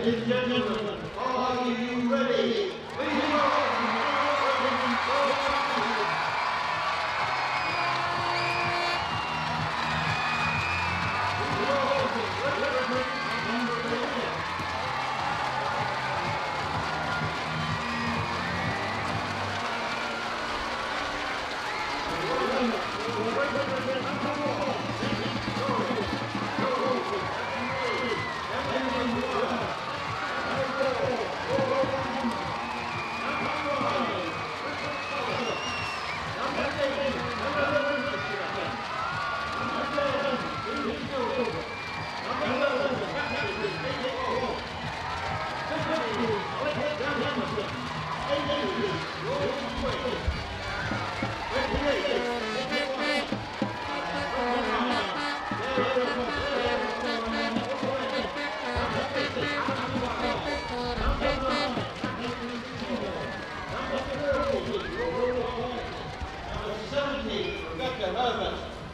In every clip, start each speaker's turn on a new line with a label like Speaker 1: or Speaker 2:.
Speaker 1: Ladies and gentlemen, are you ready? Please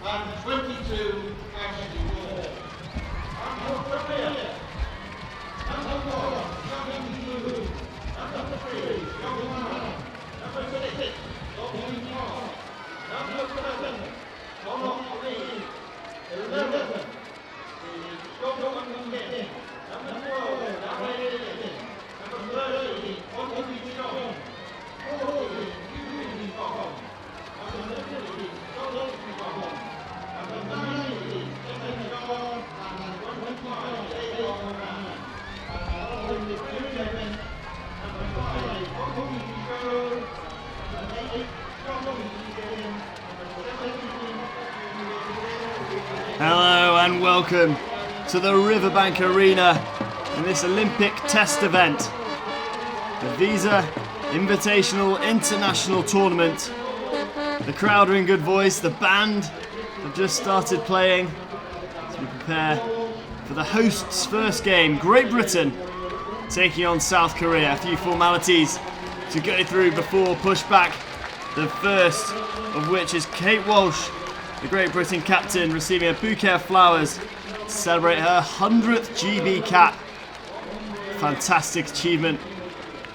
Speaker 1: and 22 Ashley Wall. Number 3, number 4, number 2, number 3, number 6, number 7, number 3, 11, number 10, number 12, number 18, number 13, 40, John, 40, Judy John, number 50, John John.
Speaker 2: Hello and welcome to the Riverbank Arena in this Olympic test event. The Visa Invitational International Tournament. The crowd are in good voice, the band have just started playing as we prepare for the hosts' first game. Great Britain taking on South Korea. A few formalities to go through before pushback. The first of which is Kate Walsh, the Great Britain captain, receiving a bouquet of flowers to celebrate her 100th GB cap. Fantastic achievement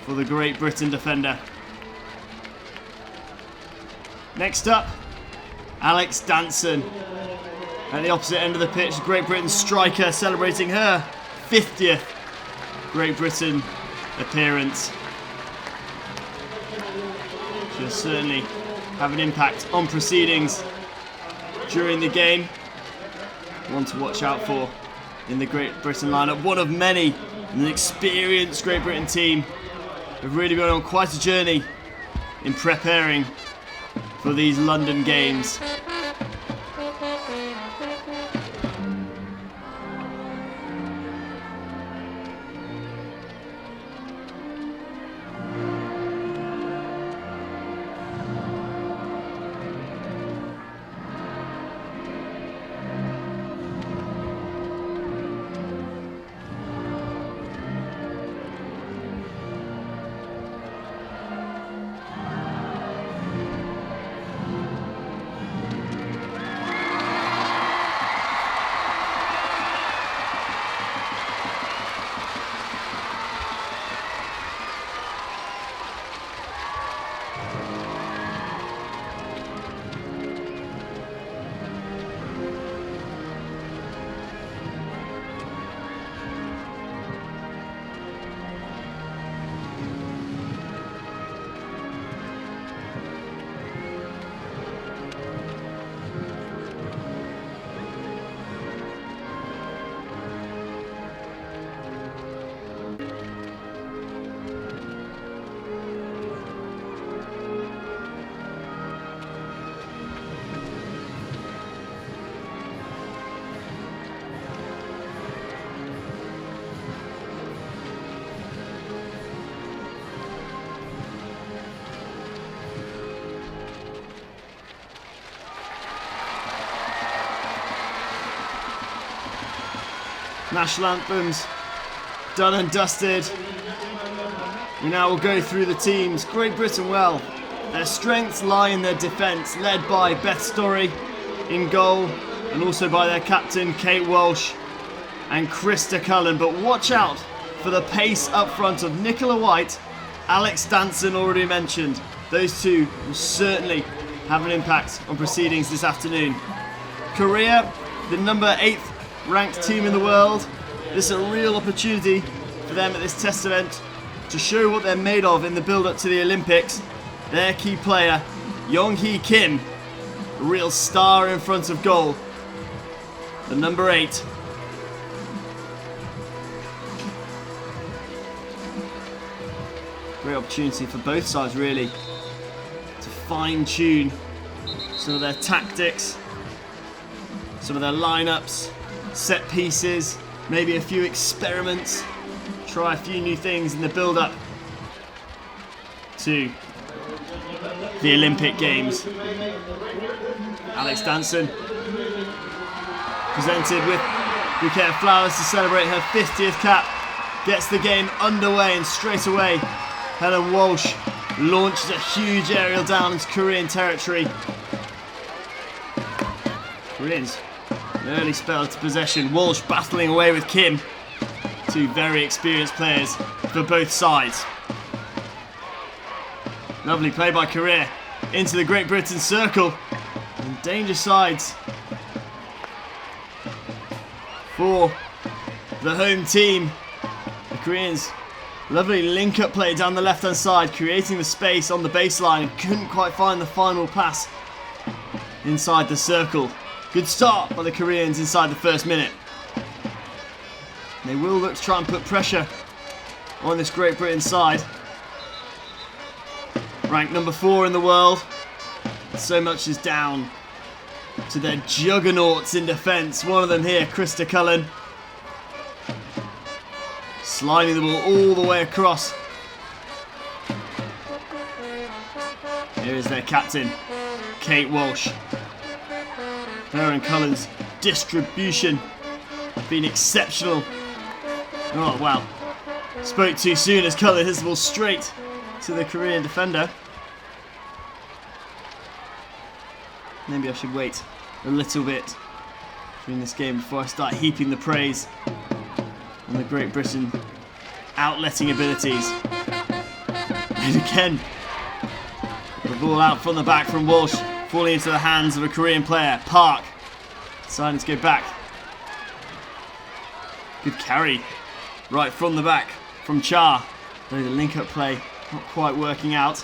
Speaker 2: for the Great Britain defender. Next up, Alex Danson. At the opposite end of the pitch, Great Britain striker celebrating her 50th Great Britain appearance. She'll certainly have an impact on proceedings during the game. One to watch out for in the Great Britain lineup. One of many in an experienced Great Britain team who've really been on quite a journey in preparing for these London Games. National anthems done and dusted. We now will go through the teams. Great Britain, well, their strengths lie in their defence, led by Beth Story in goal and also by their captain Kate Walsh and Krista Cullen. But watch out for the pace up front of Nicola White, Alex Danson already mentioned. Those two will certainly have an impact on proceedings this afternoon. Korea, the number 8th ranked team in the world. This is a real opportunity for them at this test event to show what they're made of in the build-up to the Olympics. Their key player, Young-hee Kim, a real star in front of goal. The number 8. Great opportunity for both sides really to fine-tune some of their tactics, some of their lineups, set pieces, maybe a few experiments, try a few new things in the build-up to the Olympic Games. Alex Danson presented with a bouquet of flowers to celebrate her 50th cap, gets the game underway, and straight away Helen Walsh launches a huge aerial down into Korean territory. Koreans, an early spell to possession. Walsh battling away with Kim. Two very experienced players for both sides. Lovely play by Korea into the Great Britain circle. And danger sides for the home team. The Koreans, lovely link-up play down the left-hand side, creating the space on the baseline, and couldn't quite find the final pass inside the circle. Good start by the Koreans inside the first minute. They will look to try and put pressure on this Great Britain side. Ranked number 4 in the world. So much is down to their juggernauts in defence. One of them here, Krista Cullen, sliding the ball all the way across. Here is their captain, Kate Walsh. Her and Cullen's distribution has been exceptional. Oh wow, spoke too soon as Cullen hits the ball straight to the Korean defender. Maybe I should wait a little bit during this game before I start heaping the praise on the Great Britain outletting abilities. And again, the ball out from the back from Walsh, falling into the hands of a Korean player. Park deciding to go back. Good carry right from the back from Cha, though the link-up play not quite working out.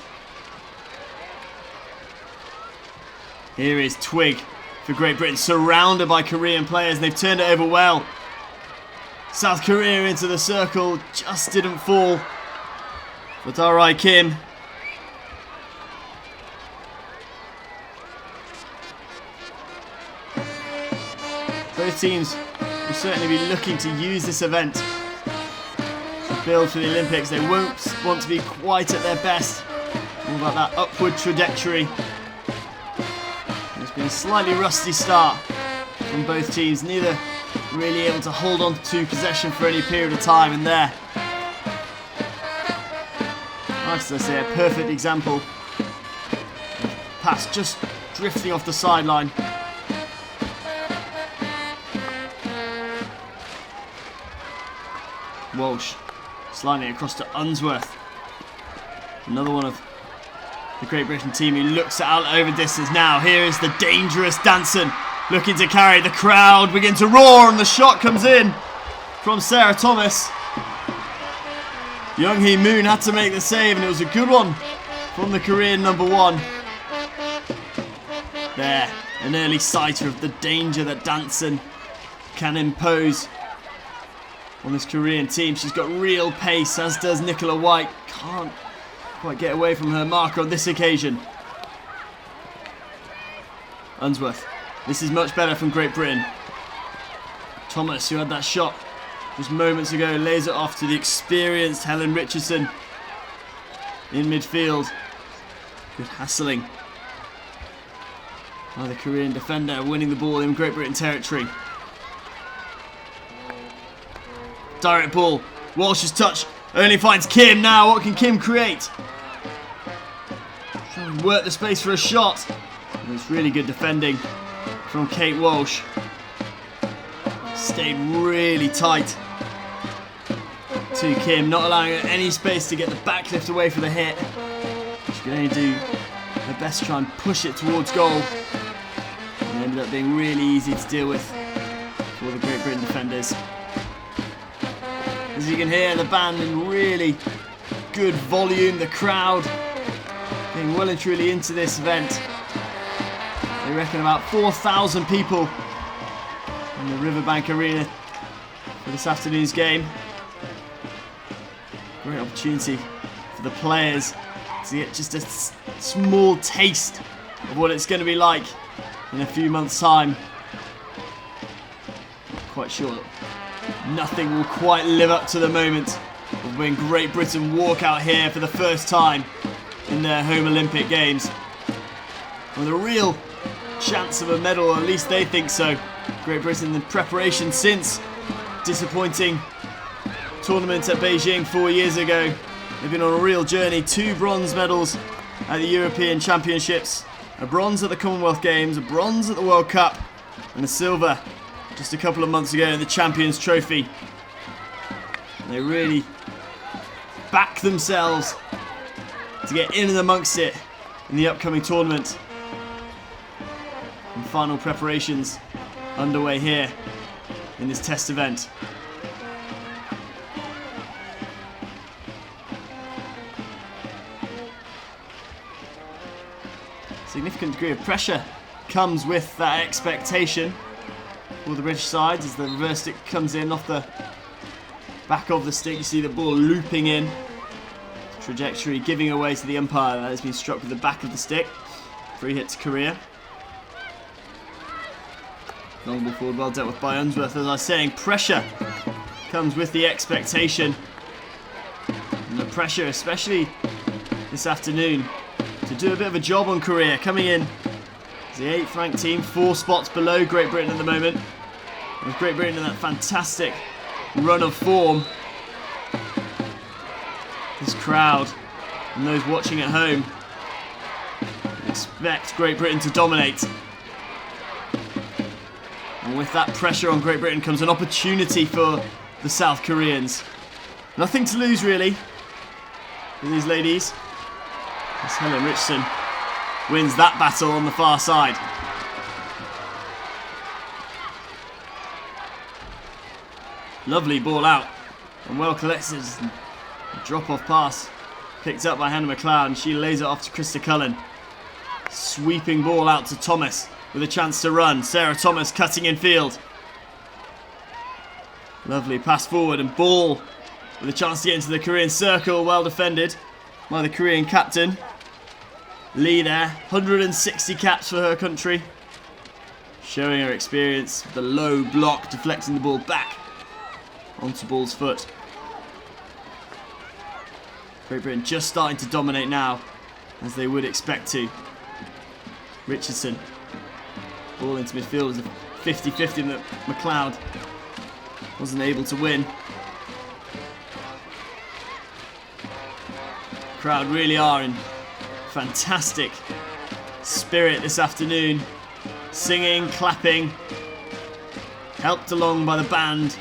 Speaker 2: Here is Twig for Great Britain, surrounded by Korean players, and they've turned it over well. South Korea into the circle, just didn't fall for Darai Kim. Both teams will certainly be looking to use this event to build for the Olympics. They won't want to be quite at their best. All about that upward trajectory. It's been a slightly rusty start from both teams. Neither really able to hold on to possession for any period of time. And there, like as I say, a perfect example. Pass just drifting off the sideline. Walsh sliding across to Unsworth. Another one of the Great Britain team who looks out over distance now. Here is the dangerous Danson looking to carry. The crowd begin to roar and the shot comes in from Sarah Thomas. Young-hee Moon had to make the save, and it was a good one from the Korean number 1. There, an early sighter of the danger that Danson can impose on this Korean team. She's got real pace, as does Nicola White. Can't quite get away from her marker on this occasion. Unsworth. This is much better from Great Britain. Thomas, who had that shot just moments ago, lays it off to the experienced Helen Richardson in midfield. Good hassling by the Korean defender, winning the ball in Great Britain territory. Direct ball. Walsh's touch only finds Kim now. What can Kim create? Trying to work the space for a shot. And it's really good defending from Kate Walsh. Stayed really tight to Kim, not allowing her any space to get the backlift away from the hit. She could only do her best to try and push it towards goal. And it ended up being really easy to deal with for the Great Britain defenders. As you can hear, the band in really good volume, the crowd being well and truly into this event. They reckon about 4,000 people in the Riverbank Arena for this afternoon's game. Great opportunity for the players to get just a small taste of what it's going to be like in a few months' time. Quite sure nothing will quite live up to the moment of when Great Britain walk out here for the first time in their home Olympic Games. With a real chance of a medal, or at least they think so. Great Britain in preparation since disappointing tournament at Beijing 4 years ago. They've been on a real journey. 2 bronze medals at the European Championships, a bronze at the Commonwealth Games, a bronze at the World Cup, and a silver just a couple of months ago in the Champions Trophy. And they really back themselves to get in and amongst it in the upcoming tournament. And final preparations underway here in this test event. Significant degree of pressure comes with that expectation for the British side as the reverse stick comes in off the back of the stick. You see the ball looping in, trajectory giving away to the umpire. That has been struck with the back of the stick. Free hit to Korea. Long ball forward, well dealt with by Unsworth. As I was saying, pressure comes with the expectation. And the pressure, especially this afternoon, to do a bit of a job on Korea. Coming in as the 8th ranked team, 4 spots below Great Britain at the moment. With Great Britain in that fantastic run of form. This crowd and those watching at home expect Great Britain to dominate. And with that pressure on Great Britain comes an opportunity for the South Koreans. Nothing to lose really for these ladies. As Helen Richardson wins that battle on the far side. Lovely ball out and well collected. Drop off pass picked up by Hannah McLeod, and she lays it off to Krista Cullen. Sweeping ball out to Thomas with a chance to run. Sarah Thomas cutting in field. Lovely pass forward and ball with a chance to get into the Korean circle. Well defended by the Korean captain. Lee there, 160 caps for her country. Showing her experience with the low block, deflecting the ball back onto ball's foot. Great Britain just starting to dominate now, as they would expect to. Richardson. Ball into midfield as a 50-50 that McLeod wasn't able to win. The crowd really are in fantastic spirit this afternoon. Singing, clapping, helped along by the band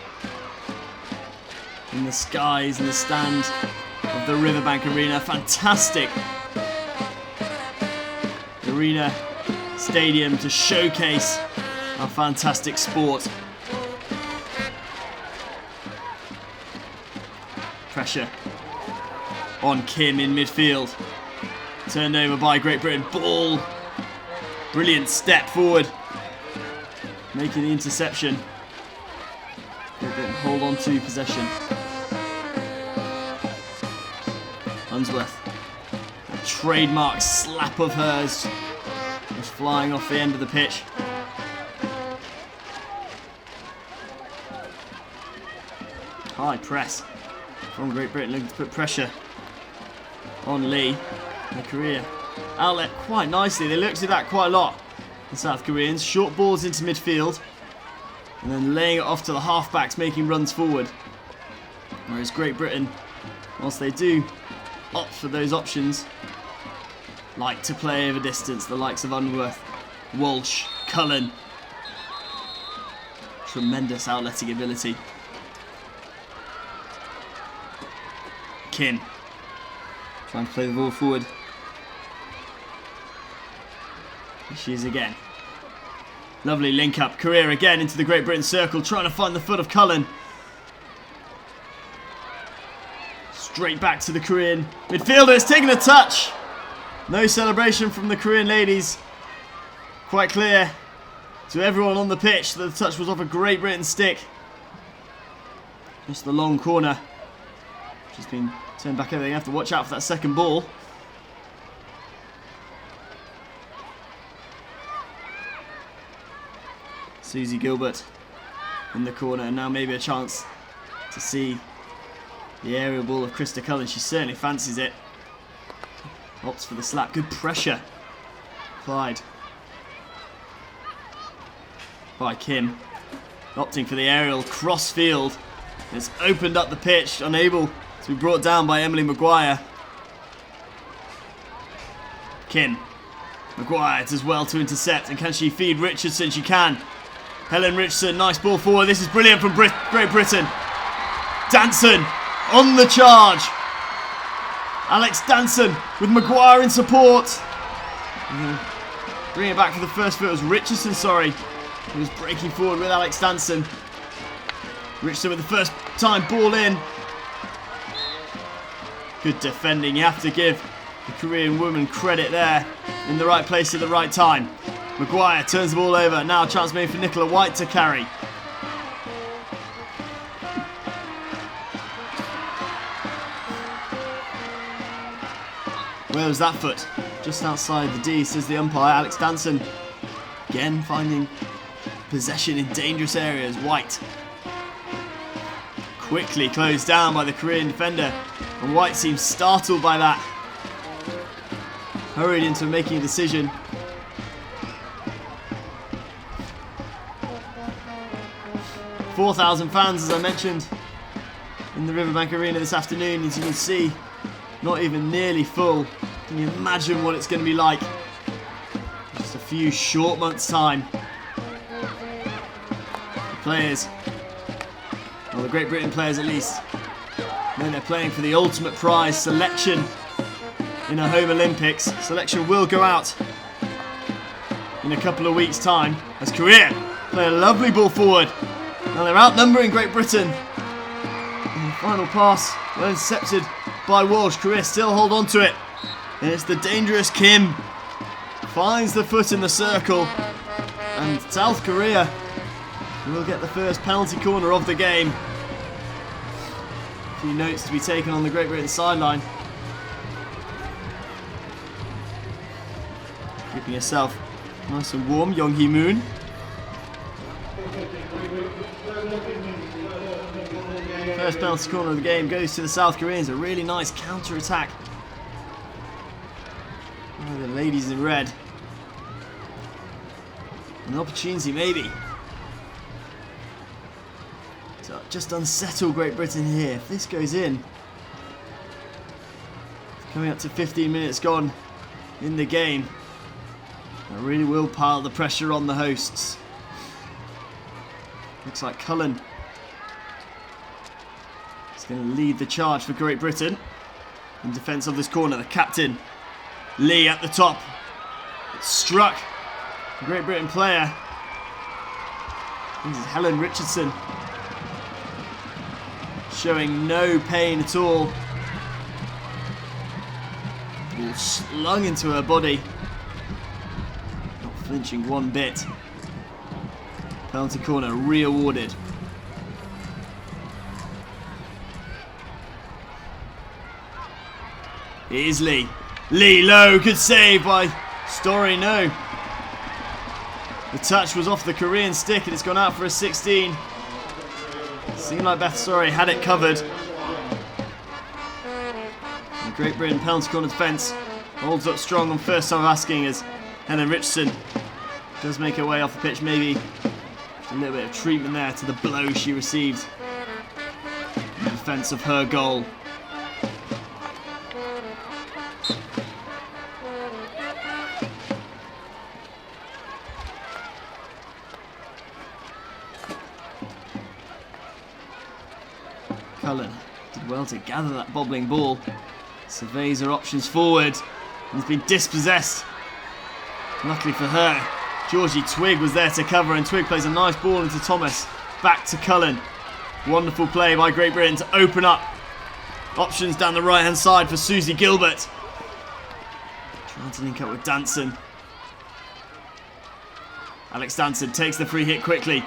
Speaker 2: in the skies in the stand of the Riverbank Arena. Fantastic arena stadium to showcase our fantastic sport. Pressure on Kim in midfield. Turned over by Great Britain. Ball. Brilliant step forward. Making the interception. Great Britain hold on to possession. Unsworth. A trademark slap of hers. Was flying off the end of the pitch. High press from Great Britain, looking to put pressure on Lee. The Korea outlet quite nicely. They looked at that quite a lot, the South Koreans. Short balls into midfield and then laying it off to the halfbacks, making runs forward. Whereas Great Britain, whilst they do opt for those options, like to play over distance. The likes of Unworth, Walsh, Cullen. Tremendous outletting ability. Kim. Trying to play the ball forward. Here she is again. Lovely link up. Korea again into the Great Britain circle, trying to find the foot of Cullen. Straight back to the Korean midfielder. It's taken a touch. No celebration from the Korean ladies. Quite clear to everyone on the pitch that the touch was off a Great Britain stick. Just the long corner. Just been turned back over. You have to watch out for that second ball. Susie Gilbert in the corner, and now maybe a chance to see the aerial ball of Krista Cullen. She certainly fancies it. Opts for the slap. Good pressure applied by Kim. Opting for the aerial cross field. It's opened up the pitch, unable to be brought down by Emily Maguire. Kim. Maguire does well to intercept, and can she feed Richardson? She can. Helen Richardson, nice ball forward. This is brilliant from Great Britain. Danson on the charge. Alex Danson with Maguire in support. Bring it back for the first foot. It was Richardson, sorry. He was breaking forward with Alex Danson. Richardson with the first time ball in. Good defending. You have to give the Korean woman credit there. In the right place at the right time. Maguire turns the ball over. Now a chance made for Nicola White to carry. Where was that foot? Just outside the D, says the umpire. Alex Danson again finding possession in dangerous areas. White quickly closed down by the Korean defender, and White seems startled by that. Hurried into making a decision. "4,000 fans, as I mentioned, in the Riverbank Arena this afternoon. As you can see, not even nearly full. Can you imagine what it's going to be like in just a few short months' time? The players, well, the Great Britain players at least, know they're playing for the ultimate prize, selection in a home Olympics. Selection will go out in a couple of weeks' time as Korea play a lovely ball forward. Now they're outnumbering Great Britain. And the final pass, well intercepted by Walsh. Korea still hold on to it. And it's the dangerous Kim. Finds the foot in the circle. And South Korea will get the first penalty corner of the game. A few notes to be taken on the Great Britain sideline. Keeping herself nice and warm, Young Hee Moon. First penalty corner of the game goes to the South Koreans. A really nice counter-attack. Oh, the ladies in red. An opportunity maybe to just unsettle Great Britain here. If this goes in, coming up to 15 minutes gone in the game, that really will pile the pressure on the hosts. Looks like Cullen is going to lead the charge for Great Britain in defence of this corner. The captain, Lee, at the top. It struck a Great Britain player. This is Helen Richardson, showing no pain at all. Ball slung into her body, not flinching one bit. Penalty corner re-awarded. It is Lee. Lee low, good save by Story, no. The touch was off the Korean stick and it's gone out for a 16. Seemed like Beth Story had it covered. The Great Britain penalty corner defence holds up strong on first time of asking as Helen Richardson does make her way off the pitch, maybe a little bit of treatment there to the blow she received in defence of her goal. Cullen did well to gather that bobbling ball. Surveys her options forward and has been dispossessed. Luckily for her, Georgie Twig was there to cover, and Twig plays a nice ball into Thomas. Back to Cullen. Wonderful play by Great Britain to open up options down the right hand side for Susie Gilbert. Trying to link up with Danson. Alex Danson takes the free hit quickly.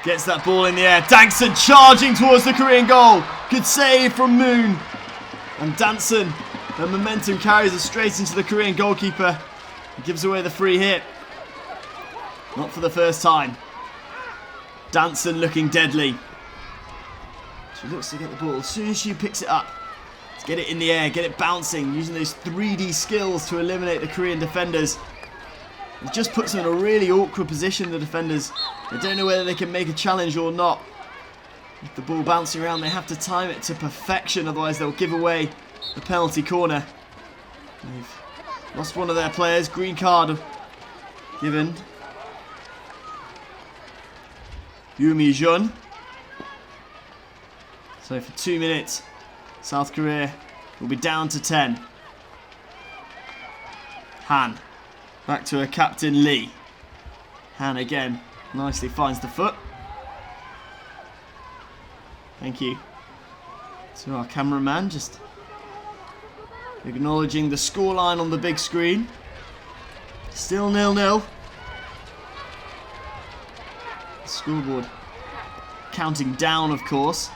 Speaker 2: Gets that ball in the air. Danson charging towards the Korean goal. Good save from Moon. And Danson, the momentum carries her straight into the Korean goalkeeper. He gives away the free hit. Not for the first time. Danson looking deadly. She looks to get the ball. As soon as she picks it up, to get it in the air, get it bouncing, using those 3D skills to eliminate the Korean defenders. It just puts them in a really awkward position, the defenders. They don't know whether they can make a challenge or not. With the ball bouncing around, they have to time it to perfection, otherwise they'll give away the penalty corner. They've lost one of their players, green card given. Yumi Jun. So for 2 minutes, South Korea will be down to 10. Han. Back to her captain Lee. Han again nicely finds the foot. Thank you to our cameraman, just acknowledging the scoreline on the big screen. Still 0-0. Scoreboard counting down, of course.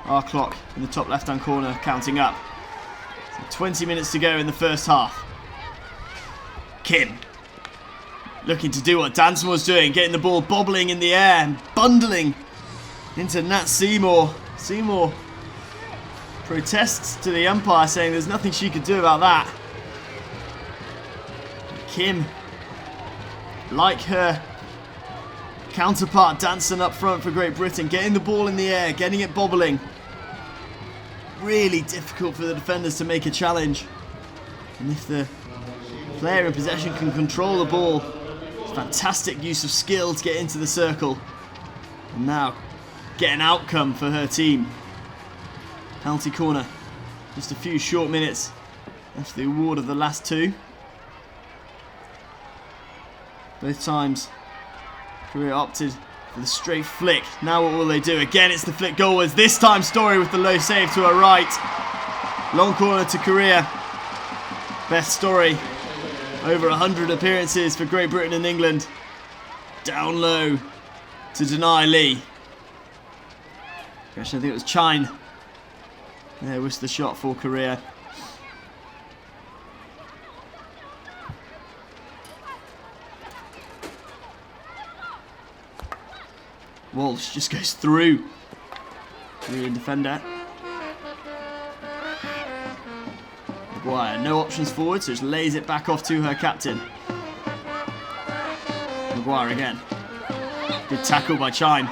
Speaker 2: Our clock in the top left hand corner counting up. So 20 minutes to go in the first half. Kim looking to do what Danson was doing, getting the ball bobbling in the air and bundling into Nat Seymour. Seymour protests to the umpire, saying there's nothing she could do about that. Kim, like her counterpart Danson up front for Great Britain, getting the ball in the air, getting it bobbling. Really difficult for the defenders to make a challenge. And if the player in possession can control the ball, it's fantastic use of skill to get into the circle. And now get an outcome for her team. Penalty corner. Just a few short minutes after the award of the last two. Both times Korea opted for the straight flick. Now what will they do? Again, it's the flick goalwards. This time Story with the low save to her right. Long corner to Korea. Beth Story, over 100 appearances for Great Britain and England. Down low to deny Lee. Actually, I think it was Chine. There was the shot for Korea. Walsh just goes through. Korean defender. Maguire, no options forward, so just lays it back off to her captain. Maguire again. Good tackle by Chine.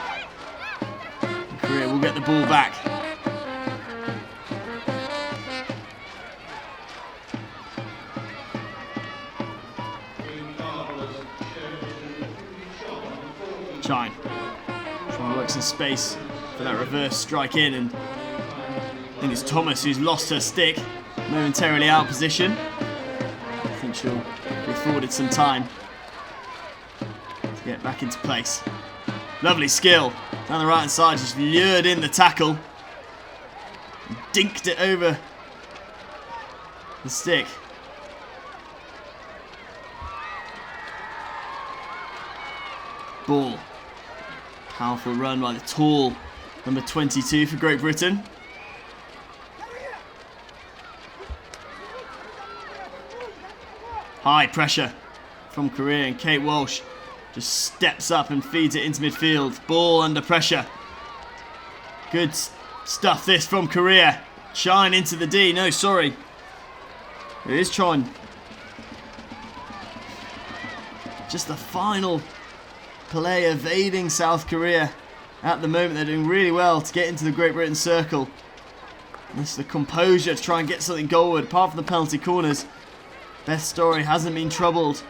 Speaker 2: Korea will get the ball back. Chine trying to work some space for that reverse strike in, and I think it's Thomas who's lost her stick, momentarily out of position. I think she'll be afforded some time to get back into place. Lovely skill down the right hand side, just lured in the tackle, dinked it over the stick. Ball. Powerful run by the tall number 22 for Great Britain. High pressure from Korea, and Kate Walsh just steps up and feeds it into midfield. Ball under pressure. Good stuff this from Korea. Chine into the D. No, sorry. It is Chine. Just the final play evading South Korea. At the moment they're doing really well to get into the Great Britain circle. This is the composure to try and get something goalward. Apart from the penalty corners, Beth Story hasn't been troubled.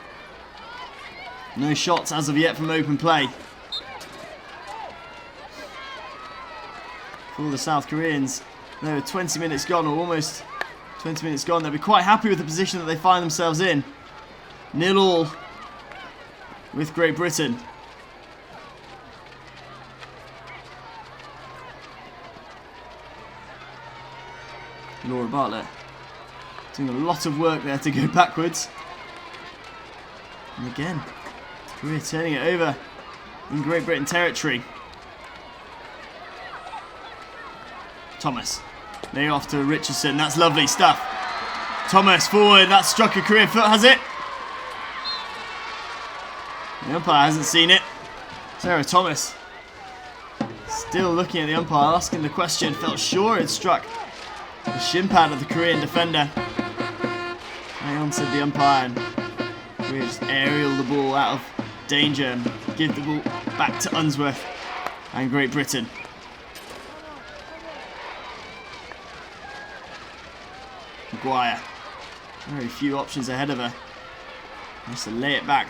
Speaker 2: No shots as of yet from open play. For the South Koreans, No, 20 minutes gone, or almost 20 minutes gone. They'll be quite happy with the position that they find themselves in. 0-0 with Great Britain. Laura Bartlett doing a lot of work there to go backwards. And again, Korea turning it over in Great Britain territory. Thomas, laying off to Richardson. That's lovely stuff. Thomas forward. That struck a Korean foot, has it? The umpire hasn't seen it. Sarah Thomas still looking at the umpire, asking the question. Felt sure it struck the shin pad of the Korean defender. Hang on, said the umpire, and Korea just aerial the ball out of danger and give the ball back to Unsworth and Great Britain. Maguire, very few options ahead of her. Has to lay it back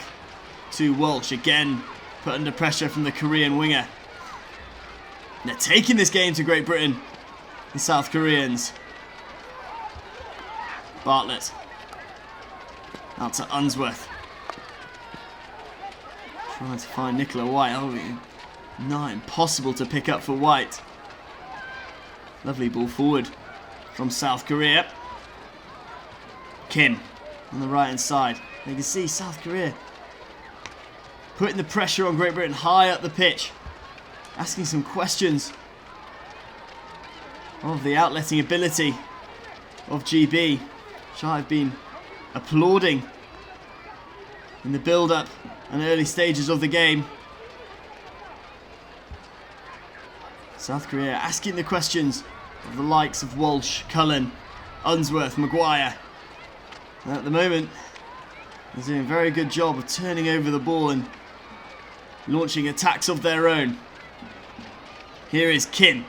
Speaker 2: to Walsh, again put under pressure from the Korean winger. They're taking this game to Great Britain, the South Koreans. Bartlett out to Unsworth, trying to find Nicola White. Oh, not impossible to pick up for White. Lovely ball forward from South Korea. Kim on the right hand side. You can see South Korea putting the pressure on Great Britain high up the pitch, asking some questions of the outletting ability of GB, which I've been applauding in the build-up and early stages of the game. South Korea asking the questions of the likes of Walsh, Cullen, Unsworth, Maguire. And at the moment, they're doing a very good job of turning over the ball and launching attacks of their own. Here is Kim,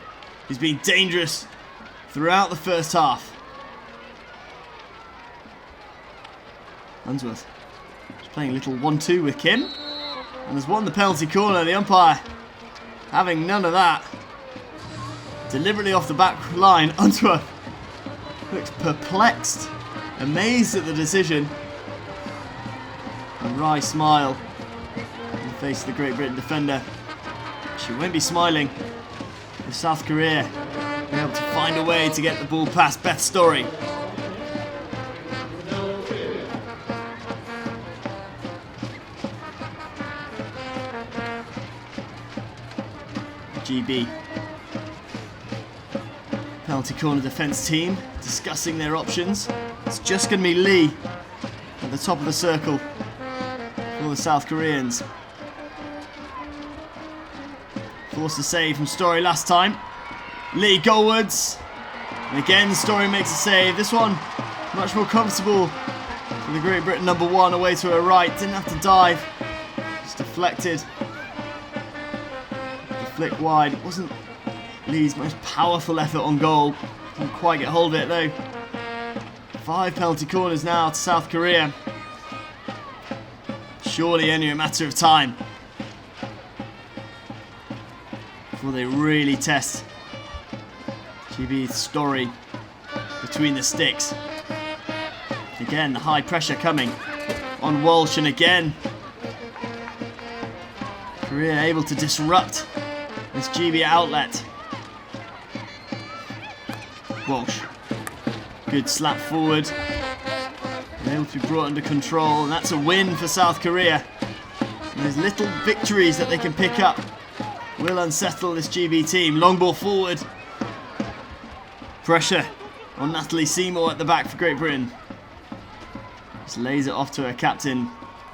Speaker 2: who's been dangerous throughout the first half. Unsworth is playing a little 1-2 with Kim, and has won the penalty corner. The umpire having none of that. Deliberately off the back line, Unsworth looks perplexed, amazed at the decision. A wry smile on the face of the Great Britain defender. She won't be smiling if South Korea be able to find a way to get the ball past Beth Story. GB penalty corner defence team discussing their options. It's just going to be Lee at the top of the circle for the South Koreans. Forced a save from Story last time. Lee goalwards. And again, Story makes a save. This one much more comfortable for the Great Britain number one, away to her right. Didn't have to dive. Just deflected. The flick wide. It wasn't Lee's most powerful effort on goal. Didn't quite get hold of it though. 5 penalty corners now to South Korea. Surely only a matter of time before they really test GB's Story between the sticks. Again, the high pressure coming on Walsh, and again Korea able to disrupt this GB outlet. Walsh, good slap forward, and able to be brought under control, and that's a win for South Korea. And those little victories that they can pick up will unsettle this GB team. Long ball forward, pressure on Natalie Seymour at the back for Great Britain. Just lays it off to her captain,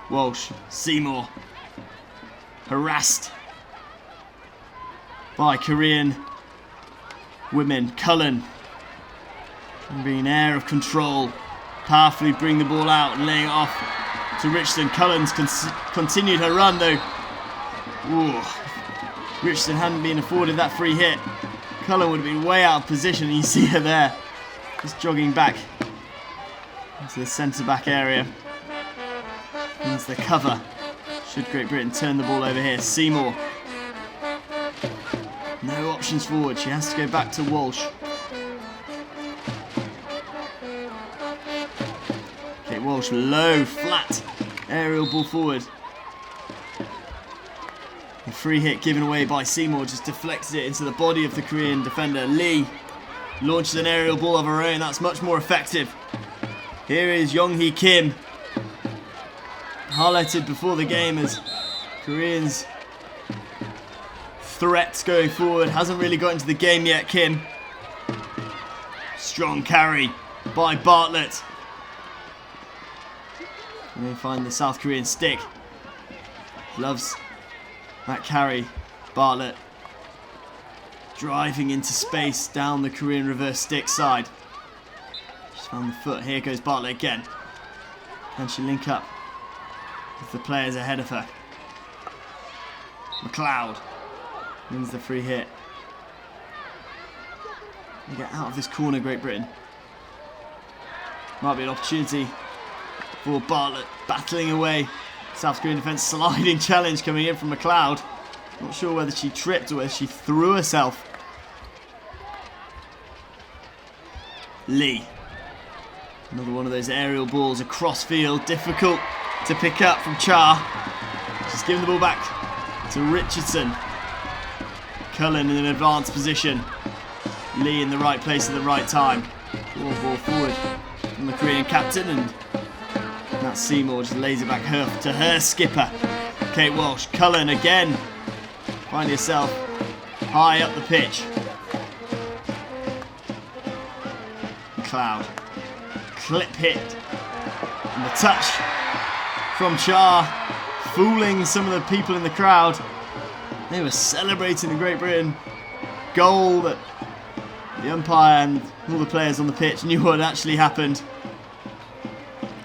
Speaker 2: Walsh. Seymour harassed by Korean women. Cullen, being an air of control, powerfully bring the ball out and laying it off to Richardson. Cullen's continued her run though. Ooh. Richardson hadn't been afforded that free hit. Cullen would have been way out of position, and you see her there, just jogging back into the centre back area. Means the cover should Great Britain turn the ball over here. Seymour, no options forward, she has to go back to Walsh. Kate Walsh, low, flat aerial ball forward. The free hit given away by Seymour just deflected it into the body of the Korean defender. Lee launches an aerial ball of her own. That's much more effective. Here is Young-hee Kim, highlighted before the game as Koreans' threats going forward. Hasn't really got into the game yet, Kim. Strong carry by Bartlett. And they find the South Korean stick. Loves that carry. Bartlett driving into space down the Korean reverse stick side. She's found the foot. Here goes Bartlett again. Can she link up with the players ahead of her? McLeod wins the free hit. They get out of this corner, Great Britain. Might be an opportunity for Bartlett battling away. South Korean defence, sliding challenge coming in from McLeod. Not sure whether she tripped or whether she threw herself. Lee. Another one of those aerial balls across field. Difficult to pick up from Cha. She's giving the ball back to Richardson. Cullen in an advanced position. Lee in the right place at the right time. Ball forward from the Korean captain, and that's Seymour just lays it back to her skipper, Kate Walsh. Cullen again. Find yourself high up the pitch. McLeod. Clip hit. And the touch from Cha, fooling some of the people in the crowd. They were celebrating the Great Britain goal that the umpire and all the players on the pitch knew what had actually happened.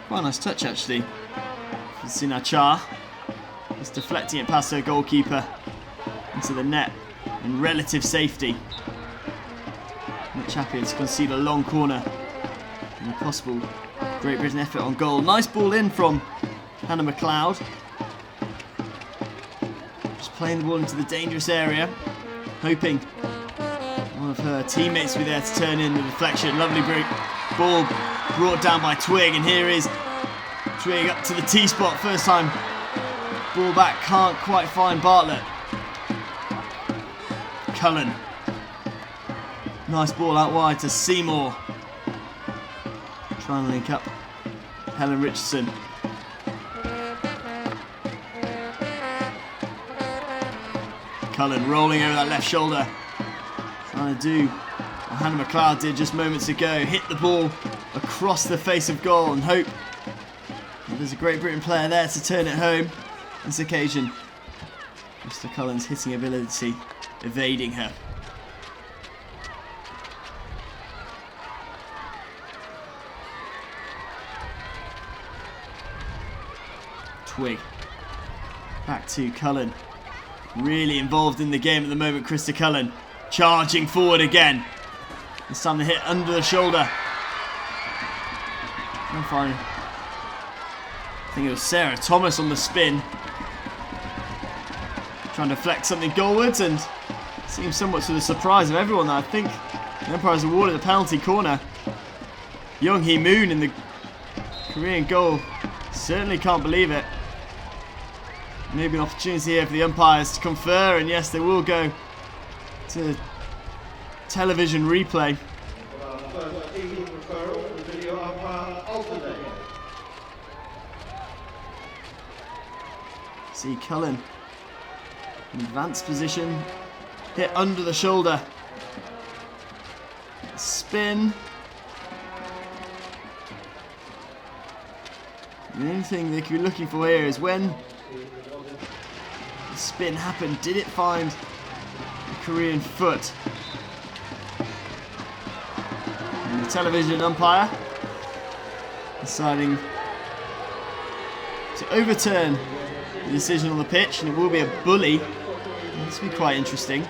Speaker 2: Quite a nice touch, actually. You've seen our Cha just deflecting it past her goalkeeper into the net in relative safety. Much happier to concede a long corner and a possible Great Britain effort on goal. Nice ball in from Hannah McLeod. Just playing the ball into the dangerous area, hoping one of her teammates will be there to turn in the deflection. Lovely ball brought down by Twig, and here is Twig up to the T-spot. First time ball back, can't quite find Bartlett. Cullen. Nice ball out wide to Seymour. Trying to link up Helen Richardson. Cullen rolling over that left shoulder. Trying to do what Hannah McLeod did just moments ago. Hit the ball across the face of goal and hope that there's a Great Britain player there to turn it home. This occasion, Mr. Cullen's hitting ability evading her. Twig. Back to Cullen. Really involved in the game at the moment, Krista Cullen. Charging forward again. This time they hit under the shoulder. I think it was Sarah Thomas on the spin. Trying to deflect something goalwards, and seems somewhat to the surprise of everyone that I think the umpire has awarded a penalty corner. Young-hee Moon in the Korean goal. Certainly can't believe it. Maybe an opportunity here for the umpires to confer, and yes, they will go to television replay. See Cullen in advanced position, hit under the shoulder, spin. The only thing they could be looking for here is when the spin happened, did it find the Korean foot? And the television umpire deciding to overturn the decision on the pitch, and it will be a bully. This will be quite interesting.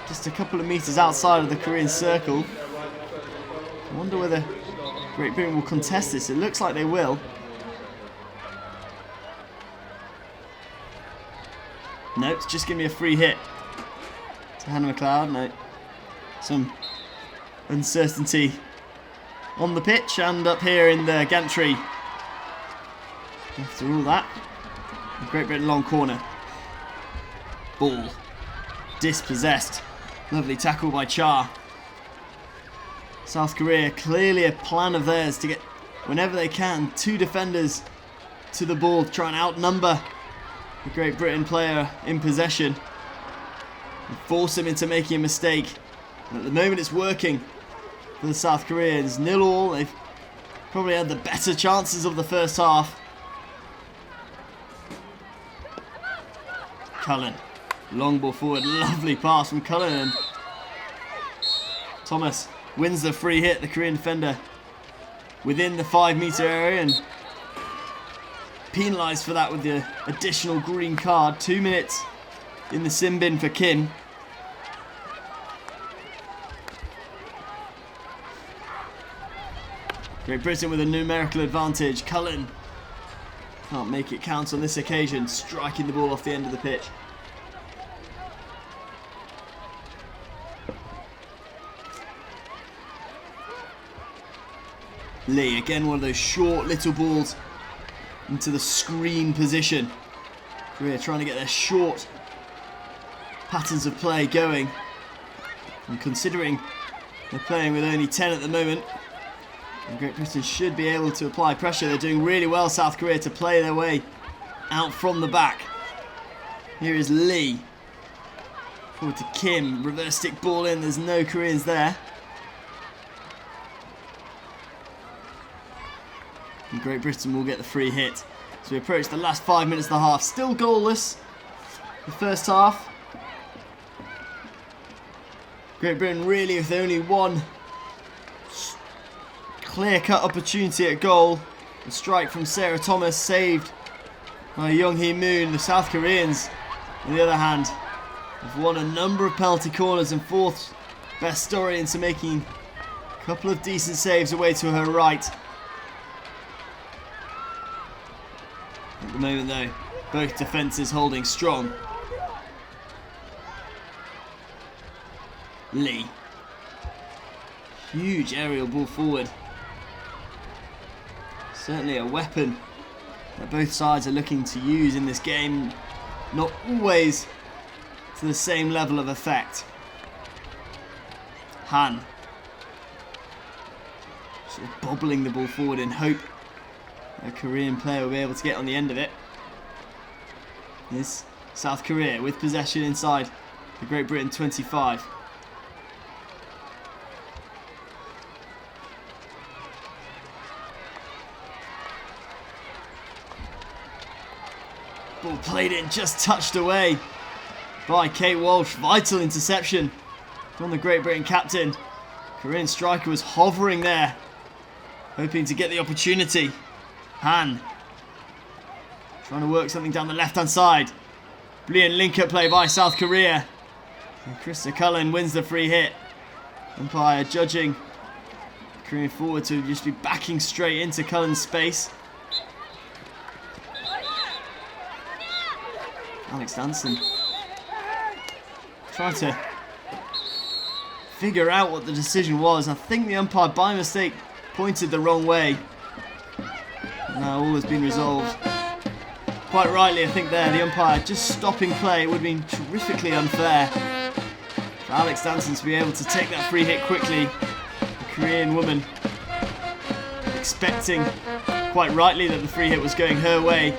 Speaker 2: Just a couple of metres outside of the Korean circle. I wonder whether Great Britain will contest this. It looks like they will. No, it's just going to be a free hit to Hannah McLeod. No, some uncertainty on the pitch and up here in the gantry. After all that, Great Britain long corner. Ball dispossessed. Lovely tackle by Cha. South Korea, clearly a plan of theirs to get, whenever they can, 2 defenders to the ball to try and outnumber the Great Britain player in possession and force him into making a mistake. And at the moment it's working for the South Koreans. 0-0. They've probably had the better chances of the first half. Cullen, long ball forward, lovely pass from Cullen, and Thomas wins the free hit, the Korean defender, within the 5-metre area, and penalised for that with the additional green card. 2 minutes in the sin bin for Kim. Great Britain with a numerical advantage. Cullen can't make it count on this occasion, striking the ball off the end of the pitch. Lee, again one of those short little balls into the screen position. Korea trying to get their short patterns of play going. And considering they're playing with only 10 at the moment, and Great Britain should be able to apply pressure. They're doing really well, South Korea, to play their way out from the back. Here is Lee. Forward to Kim. Reverse stick ball in. There's no Koreans there. And Great Britain will get the free hit. So we approach the last 5 minutes of the half. Still goalless. The first half. Great Britain really with only one clear-cut opportunity at goal. A strike from Sarah Thomas saved by Young Hee Moon. The South Koreans, on the other hand, have won a number of penalty corners and fourth best story into making a couple of decent saves away to her right. At the moment though, both defences holding strong. Lee. Huge aerial ball forward. Certainly a weapon that both sides are looking to use in this game. Not always to the same level of effect. Han. Sort of bobbling the ball forward in hope a Korean player will be able to get on the end of it. This South Korea with possession inside the Great Britain 25. Ball played in, just touched away by Kate Walsh. Vital interception from the Great Britain captain. Korean striker was hovering there, hoping to get the opportunity. Han trying to work something down the left-hand side. Brilliant link-up play by South Korea. And Krista Cullen wins the free hit. Umpire judging Korean forward to just be backing straight into Cullen's space. Alex Danson trying to figure out what the decision was. I think the umpire by mistake pointed the wrong way. Now all has been resolved. Quite rightly, I think there, the umpire just stopping play. It would have been terrifically unfair for Alex Danson to be able to take that free hit quickly. The Korean woman expecting, quite rightly, that the free hit was going her way,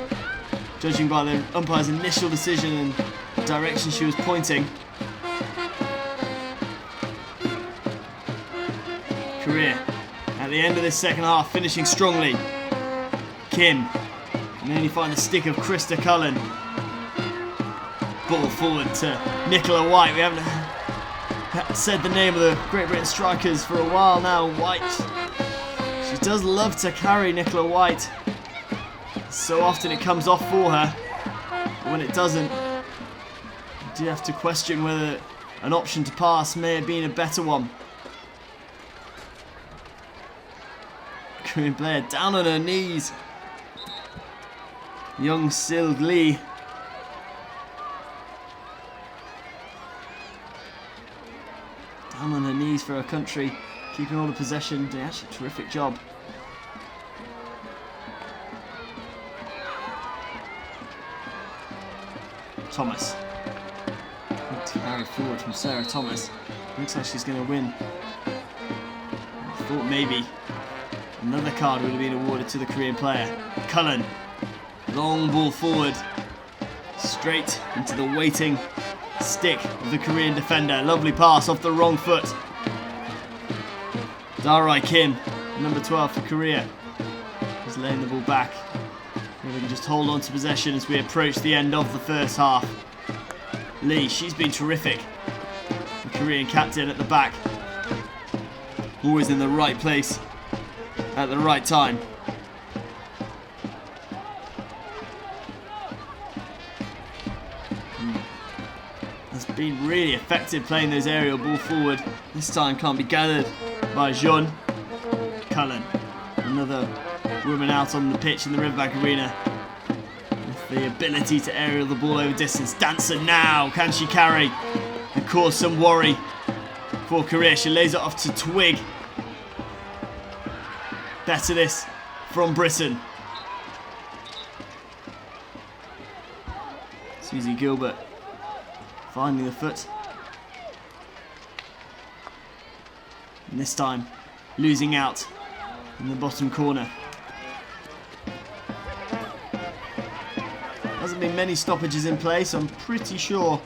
Speaker 2: judging by the umpire's initial decision and the direction she was pointing. Korea, at the end of this second half, finishing strongly. Kim can only find the stick of Krista Cullen. Ball forward to Nicola White. We haven't said the name of the Great Britain strikers for a while now. White. She does love to carry Nicola White. So often it comes off for her, but when it doesn't, you do have to question whether an option to pass may have been a better one. Korean player down on her knees. Young Sil Lee. Down on her knees for her country, keeping all the possession, doing actually a terrific job. Thomas. Good carry forward from Sarah Thomas. Looks like she's going to win. I thought maybe another card would have been awarded to the Korean player. Cullen. Long ball forward. Straight into the waiting stick of the Korean defender. Lovely pass off the wrong foot. Darai Kim, number 12 for Korea, is laying the ball back. Maybe we can just hold on to possession as we approach the end of the first half. Lee, she's been terrific. The Korean captain at the back. Always in the right place at the right time. Has been really effective playing those aerial ball forward. This time can't be gathered by Jean. Cullen, another woman out on the pitch in the Riverbank Arena with the ability to aerial the ball over distance. Danson now, can she carry and cause some worry for Korea? She lays it off to Twig. Better this from Britain. Susie Gilbert finding the foot. And this time losing out in the bottom corner. Hasn't been many stoppages in play, so I'm pretty sure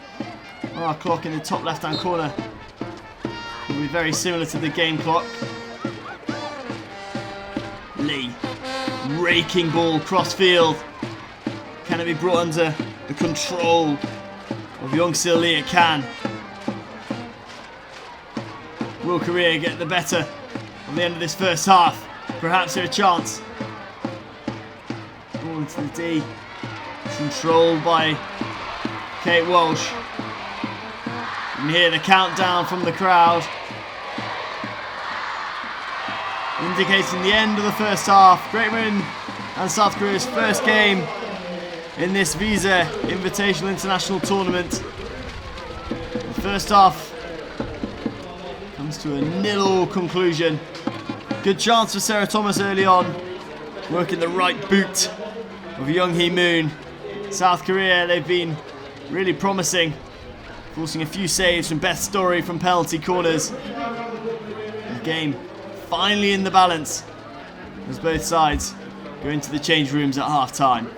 Speaker 2: our clock in the top left hand corner will be very similar to the game clock. Lee, raking ball cross field. Can it be brought under the control of Young-sil Lee? It can. Will Korea get the better at the end of this first half? Perhaps here a chance. Ball into the D. Controlled by Kate Walsh. You can hear the countdown from the crowd, indicating the end of the first half. Great Britain and South Korea's first game in this Visa Invitational International Tournament. The first half comes to a 0-0 conclusion. Good chance for Sarah Thomas early on, working the right boot of Young Hee Moon. South Korea, they've been really promising, forcing a few saves from Beth Story from penalty corners. The game finally in the balance as both sides go into the change rooms at half time.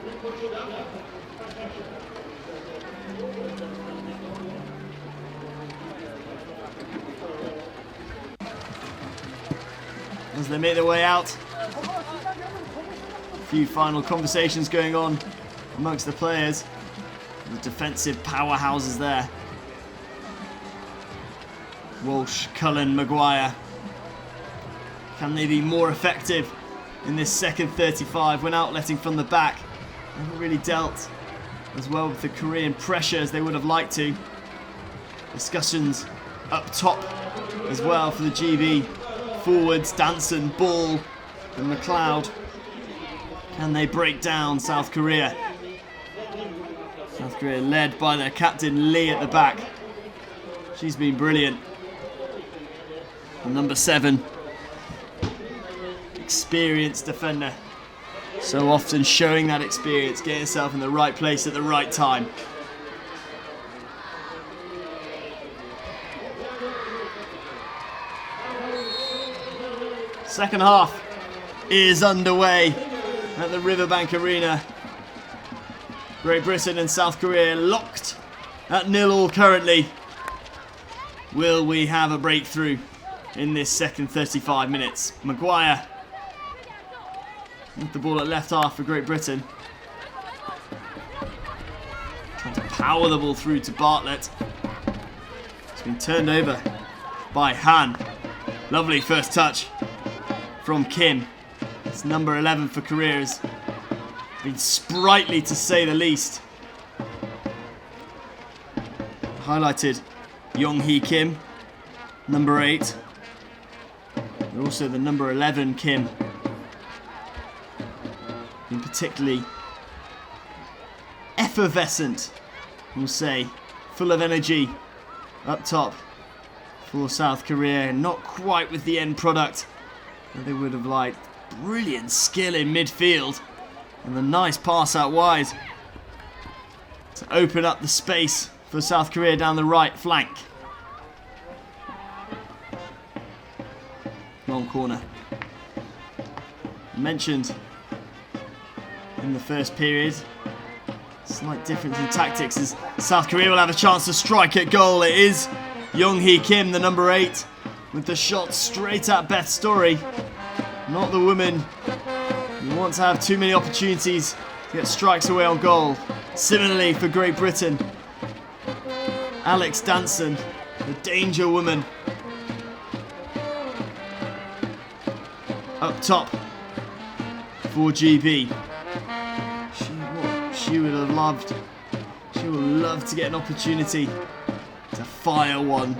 Speaker 2: As they make their way out, a few final conversations going on amongst the players, the defensive powerhouses there. Walsh, Cullen, Maguire. Can they be more effective in this second 35 when outletting from the back? They haven't really dealt as well with the Korean pressure as they would have liked to. Discussions up top as well for the GB. Forwards, Danson, Ball and McLeod. Can they break down South Korea? South Korea led by their captain Lee at the back. She's been brilliant. And number 7, experienced defender. So often showing that experience, getting herself in the right place at the right time. Second half is underway at the Riverbank Arena. Great Britain and South Korea locked at 0-0 currently. Will we have a breakthrough in this second 35 minutes? Maguire with the ball at left half for Great Britain. Trying to power the ball through to Bartlett. It's been turned over by Han. Lovely first touch from Kim. It's number 11 for Korea. Has been sprightly to say the least. Highlighted Young Hee Kim, number 8. And also the number 11 Kim. Been particularly effervescent, we'll say, full of energy up top for South Korea. Not quite with the end product that they would have liked. Brilliant skill in midfield. And a nice pass out wide to open up the space for South Korea down the right flank. Long corner. Mentioned in the first period, slight difference in tactics as South Korea will have a chance to strike at goal. It is Young-hee Kim, the number 8, with the shot straight at Beth Story. Not the woman who wants to have too many opportunities to get strikes away on goal. Similarly for Great Britain, Alex Danson, the danger woman. Up top for GB. She would have loved. She would love to get an opportunity to fire one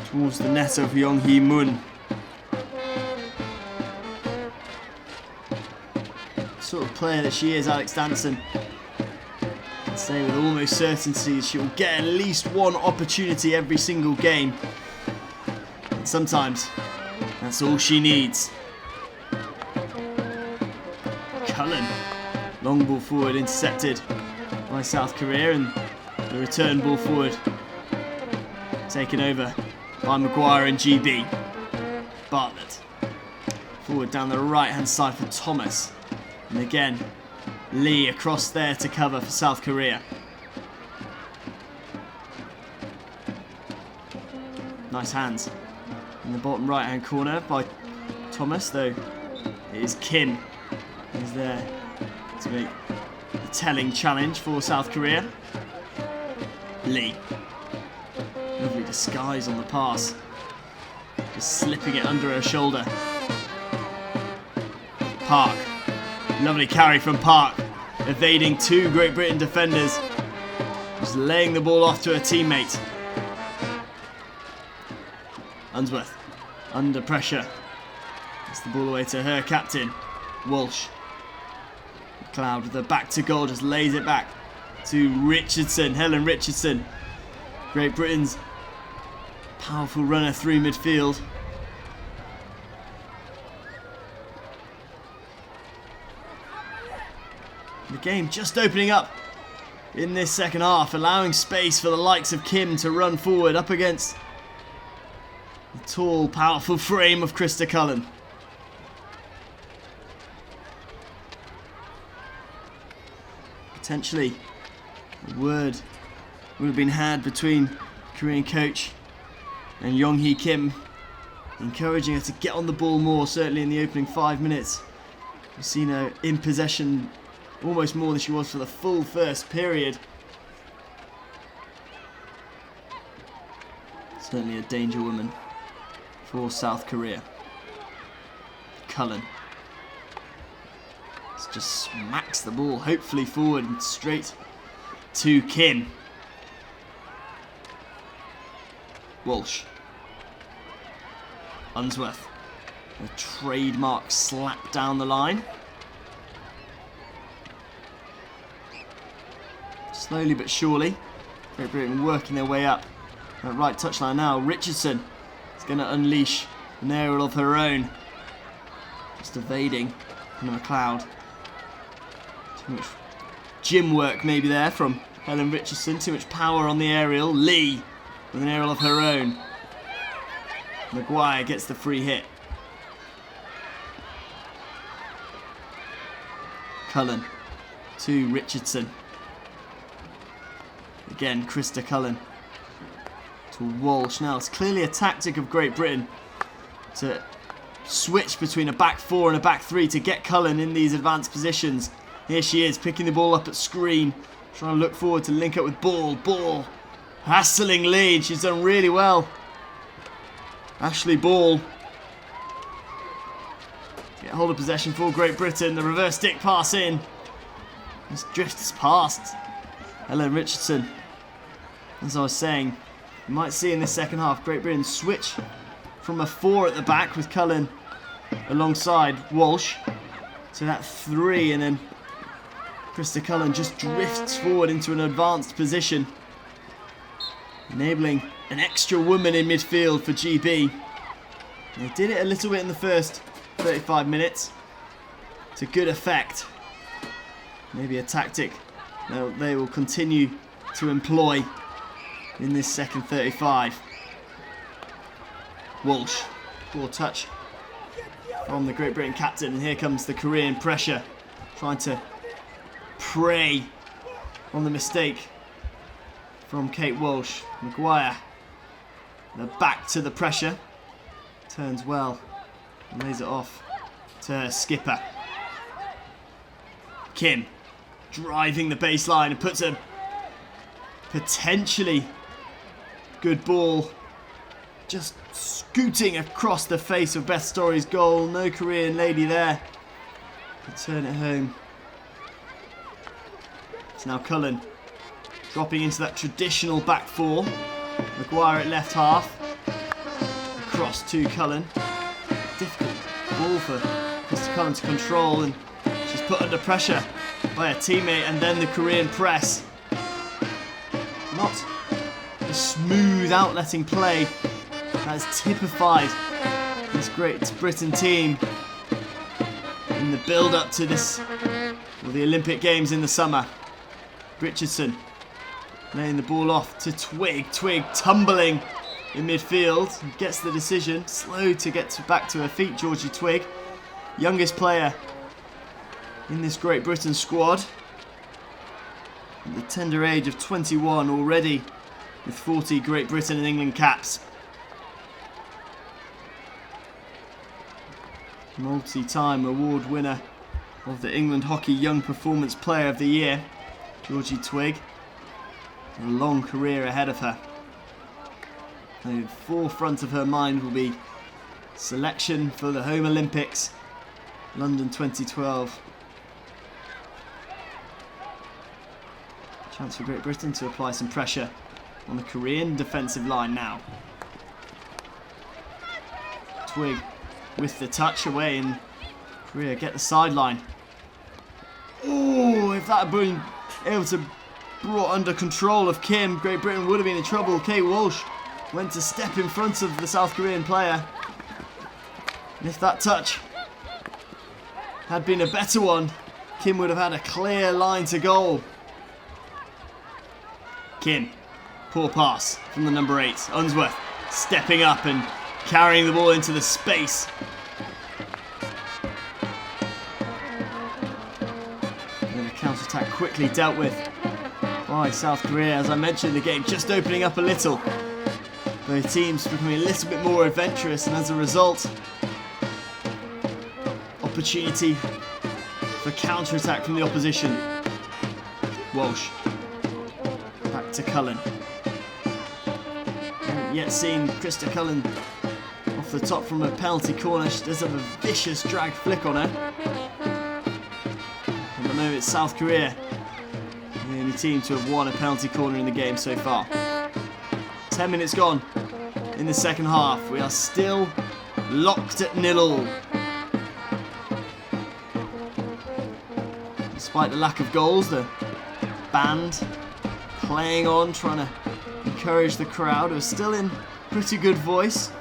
Speaker 2: towards the net of Young-hee Moon. Sort of player that she is, Alex Danson. I can say with almost certainty she will get at least one opportunity every single game. And sometimes that's all she needs. Cullen. Long ball forward intercepted by South Korea, and the return ball forward taken over by Maguire and GB. Bartlett forward down the right hand side for Thomas, and again Lee across there to cover for South Korea. Nice hands in the bottom right hand corner by Thomas, though it is Kim who's there to make the telling challenge for South Korea. Lee. Lovely disguise on the pass. Just slipping it under her shoulder. Park. Lovely carry from Park. Evading 2 Great Britain defenders. Just laying the ball off to her teammate. Unsworth. Under pressure. Gets the ball away to her captain. Walsh. Cloud with the back to goal, just lays it back to Richardson, Helen Richardson. Great Britain's powerful runner through midfield. The game just opening up in this second half, allowing space for the likes of Kim to run forward up against the tall, powerful frame of Krista Cullen. Potentially a word would have been had between Korean coach and Young-hee Kim, encouraging her to get on the ball more, certainly in the opening 5 minutes. We've seen her in possession almost more than she was for the full first period. Certainly a danger woman for South Korea. Cullen just smacks the ball, hopefully forward and straight to Kim. Walsh. Unsworth. A trademark slap down the line. Slowly but surely, Great Britain working their way up. That right touchline now. Richardson is going to unleash an aerial of her own. Just evading Hannah McLeod. Too much gym work maybe there from Helen Richardson. Too much power on the aerial. Lee with an aerial of her own. Maguire gets the free hit. Cullen to Richardson. Again, Krista Cullen to Walsh. Now, it's clearly a tactic of Great Britain to switch between a back 4 and a back 3 to get Cullen in these advanced positions. Here she is, picking the ball up at screen, trying to look forward to link up with Ball, hassling Lee, and she's done really well. Ashley Ball. Get hold of possession for Great Britain, the reverse stick pass in. Just drifts past Helen Richardson. As I was saying, you might see in this second half Great Britain switch from a 4 at the back with Cullen alongside Walsh to that 3, and then Krista Cullen just drifts forward into an advanced position. enabling an extra woman in midfield for GB. They did it a little bit in the first 35 minutes to good effect. Maybe a tactic they will continue to employ in this second 35. Walsh, poor touch from the Great Britain captain, and here comes the Korean pressure, trying to prey on the mistake from Kate Walsh. Maguire, they're back to the pressure, turns well and lays it off to her skipper. Kim driving the baseline and puts a potentially good ball just scooting across the face of Beth Story's goal. No Korean lady there to turn it home. It's now Cullen dropping into that traditional back four. Maguire at left half. Across to Cullen. Difficult ball for Mr. Cullen to control, and she's put under pressure by a teammate, and then the Korean press. Not a smooth outletting play that has typified this Great Britain team in the build-up to this, well, the Olympic Games in the summer. Richardson laying the ball off to Twig. Twig tumbling in midfield, gets the decision. Slow to get back to her feet, Georgie Twig, youngest player in this Great Britain squad, at the tender age of 21 already, with 40 Great Britain and England caps. Multi-time award winner of the England Hockey Young Performance Player of the Year, Georgie Twig. A long career ahead of her. The forefront of her mind will be selection for the Home Olympics, London 2012. Chance for Great Britain to apply some pressure on the Korean defensive line now. Twig with the touch away, and Korea get the sideline. Oh, if that had been able to brought under control of Kim, Great Britain would have been in trouble. Kate Walsh went to step in front of the South Korean player. And if that touch had been a better one, Kim would have had a clear line to goal. Kim, poor pass from the number 8, Unsworth, stepping up and carrying the ball into the space. And the counter-attack quickly dealt with by South Korea. As I mentioned, the game just opening up a little. Both teams becoming a little bit more adventurous, and as a result, opportunity for counter-attack from the opposition. Walsh. Back to Cullen. Haven't yet seen Krista Cullen off the top from a penalty corner. She does have a vicious drag flick on her. At the moment, it's South Korea, the only team to have won a penalty corner in the game so far. 10 minutes gone in the second half. We are still locked at 0-0. Despite the lack of goals, the band playing on, trying to encourage the crowd, who are still in pretty good voice.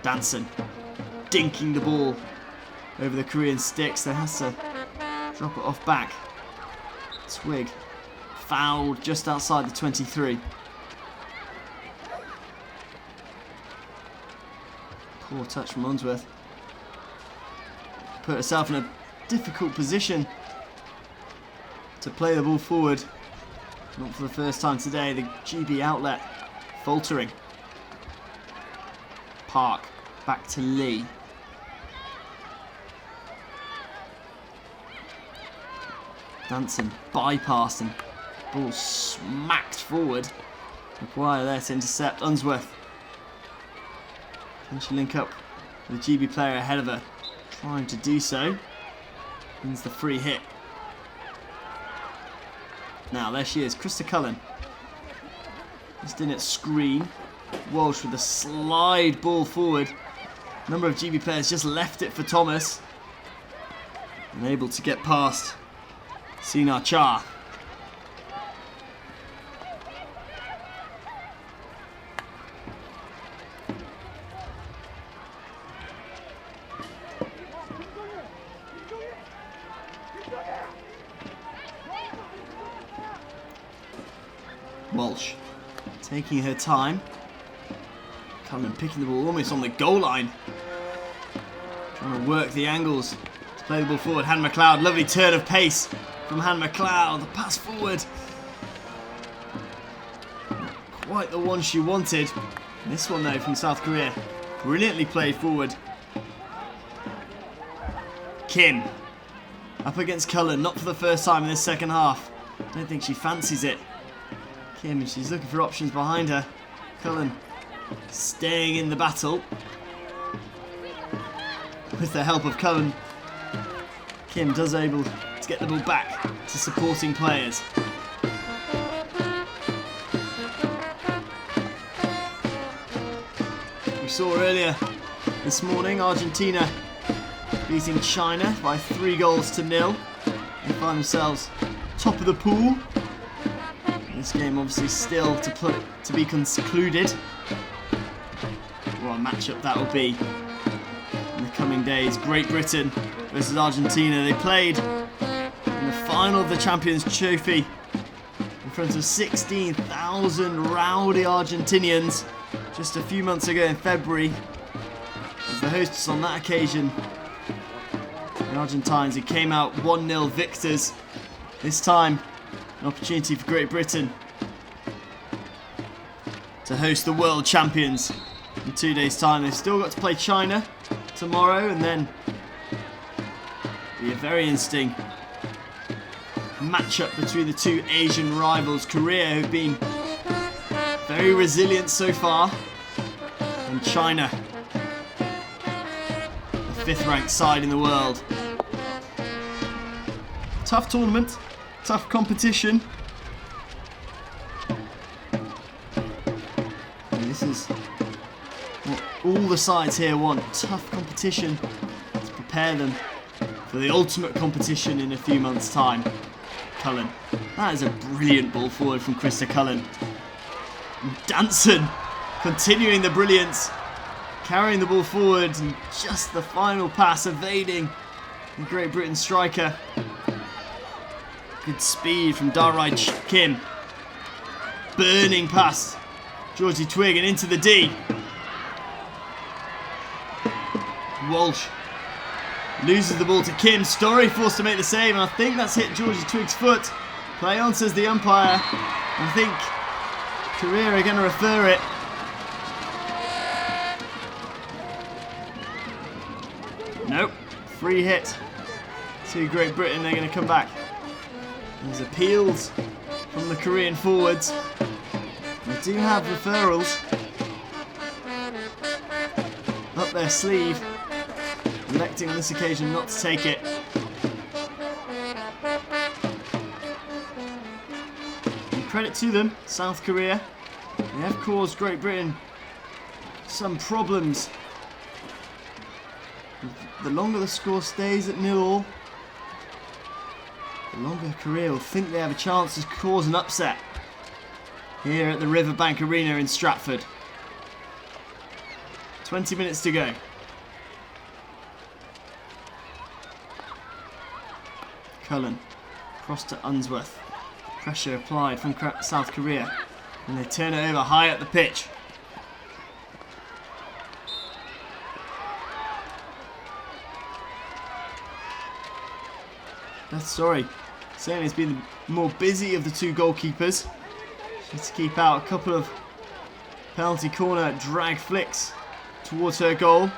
Speaker 2: Danson dinking the ball over the Korean sticks. They has to drop it off back. Twig fouled just outside the 23. Poor touch from Unsworth. Put herself in a difficult position to play the ball forward. Not for the first time today. The GB outlet faltering. Park back to Lee. Danson bypassed and ball smacked forward. Maguire there to intercept. Unsworth. Can she link up with the GB player ahead of her? Trying to do so. Wins the free hit. Now there she is, Krista Cullen. Just in its screen. Walsh with a slide ball forward. A number of GB players just left it for Thomas. Unable to get past Sinar Cha. Walsh taking her time. Cullen picking the ball almost on the goal line. Trying to work the angles to play the ball forward. Hannah McLeod, lovely turn of pace from Hannah McLeod. The pass forward. Not quite the one she wanted. This one though from South Korea. Brilliantly played forward. Kim up against Cullen, not for the first time in this second half. I don't think she fancies it. Kim, and she's looking for options behind her. Cullen staying in the battle. With the help of Cullen, Kim does able to get the ball back to supporting players. We saw earlier this morning Argentina beating China by 3-0. They find themselves top of the pool. This game obviously still to be concluded. What a matchup that will be in the coming days. Great Britain versus Argentina. They played in the final of the Champions Trophy in front of 16,000 rowdy Argentinians just a few months ago in February. As the hosts on that occasion, the Argentines, who came out 1-0 victors. This time, an opportunity for Great Britain to host the world champions in 2 days' time. They've still got to play China tomorrow, and then be a very interesting matchup between the two Asian rivals. Korea, who've been very resilient so far, and China, the 5th ranked side in the world. Tough tournament, tough competition. And this is what all the sides here want. Tough competition to prepare them for the ultimate competition in a few months' time. Cullen. That is a brilliant ball forward from Krista Cullen. And Danson continuing the brilliance, carrying the ball forward, and just the final pass evading the Great Britain striker. Good speed from Darai Kim. Burning past Georgie Twigg and into the D. Walsh loses the ball to Kim. Story forced to make the save, and I think that's hit Georgie Twigg's foot. Play on, says the umpire. I think Korea are going to refer it. Nope. Free hit to Great Britain. They're going to come back. There's appeals from the Korean forwards. They do have referrals up their sleeve, electing on this occasion not to take it. And credit to them, South Korea. They have caused Great Britain some problems. The longer the score stays at 0-0, the longer Korea will think they have a chance to cause an upset here at the Riverbank Arena in Stratford. 20 minutes to go. Cullen, cross to Unsworth. Pressure applied from South Korea, and they turn it over high up the pitch. Beth Story certainly has been the more busy of the two goalkeepers. She had to keep out a couple of penalty corner drag flicks towards her goal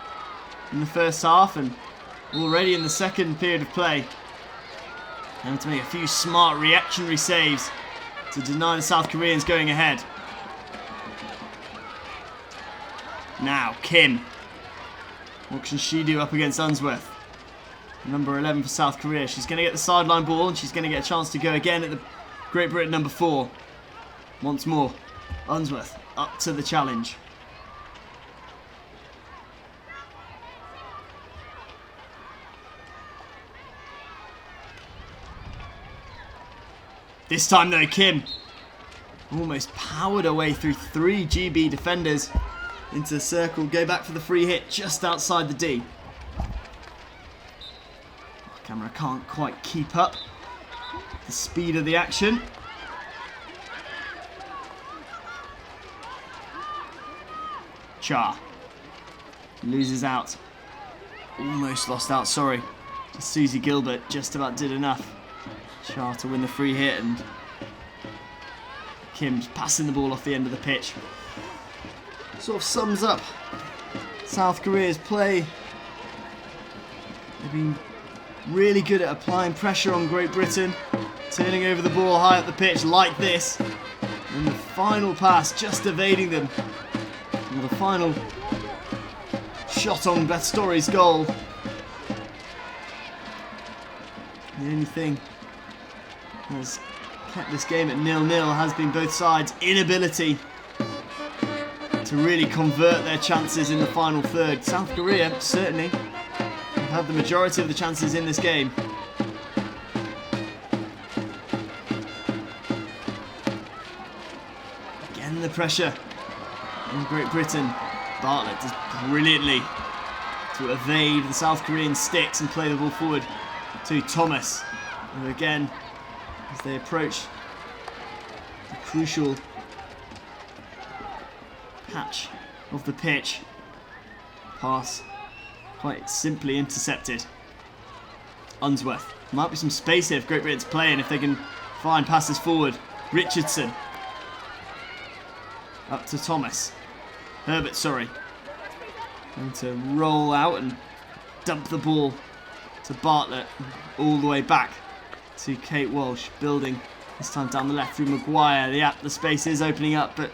Speaker 2: in the first half, and already in the second period of play, having to make a few smart reactionary saves to deny the South Koreans going ahead. Now Kim, what can she do up against Unsworth? Number 11 for South Korea. She's going to get the sideline ball, and she's going to get a chance to go again at the Great Britain number 4. Once more, Unsworth up to the challenge. This time though, Kim almost powered her way through 3 GB defenders into the circle. Go back for the free hit just outside the D. Camera can't quite keep up the speed of the action. Cha loses out. Almost lost out, sorry. Susie Gilbert just about did enough. Cha to win the free hit, and Kim's passing the ball off the end of the pitch. Sort of sums up South Korea's play. They've been really good at applying pressure on Great Britain, turning over the ball high up the pitch like this, and the final pass just evading them. And the final shot on Beth Story's goal. The only thing that has kept this game at 0-0 has been both sides' inability to really convert their chances in the final third. South Korea certainly have had the majority of the chances in this game. Again the pressure on Great Britain. Bartlett does brilliantly to evade the South Korean sticks and play the ball forward to Thomas, who again, as they approach the crucial patch of the pitch, pass quite simply intercepted. Unsworth. Might be some space here if Great Britain's playing, if they can find passes forward. Richardson. Up to Thomas. Herbert, sorry. Going to roll out and dump the ball to Bartlett. All the way back to Kate Walsh. Building this time down the left through Maguire. The space is opening up, but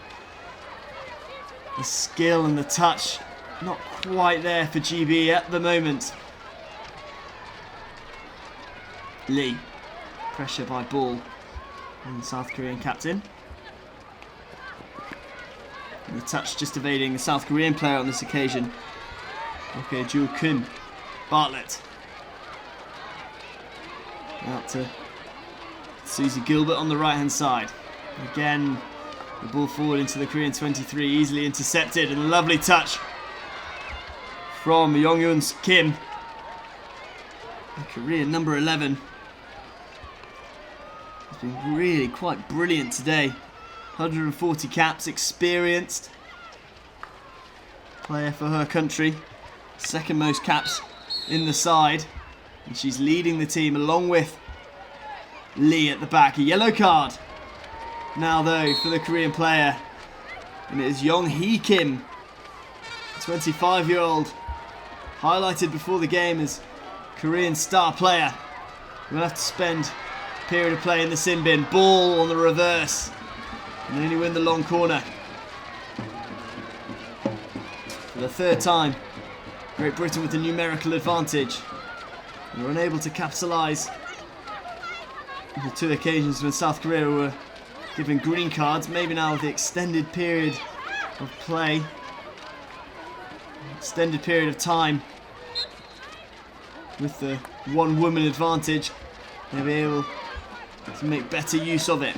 Speaker 2: the skill and the touch not quite there for GB at the moment. Lee. Pressure by Ball and the South Korean captain. And the touch just evading the South Korean player on this occasion. Okay, Jul Kim. Bartlett. Out to Susie Gilbert on the right hand side. Again, the ball forward into the Korean 23, easily intercepted, and a lovely touch from Yong-Yoon Kim. The Korean number 11 has been really quite brilliant today. 140 caps, experienced player for her country. Second most caps in the side. And she's leading the team along with Lee at the back. A yellow card now though for the Korean player. And it is Yong-hee Kim, 25-year-old, highlighted before the game as Korean star player. We'll have to spend a period of play in the sin bin. Ball on the reverse. And only win the long corner. For the third time, Great Britain with the numerical advantage. They were unable to capitalise on the two occasions when South Korea were given green cards. Maybe now with the extended period of play, extended period of time, with the one woman advantage, they'll be able to make better use of it.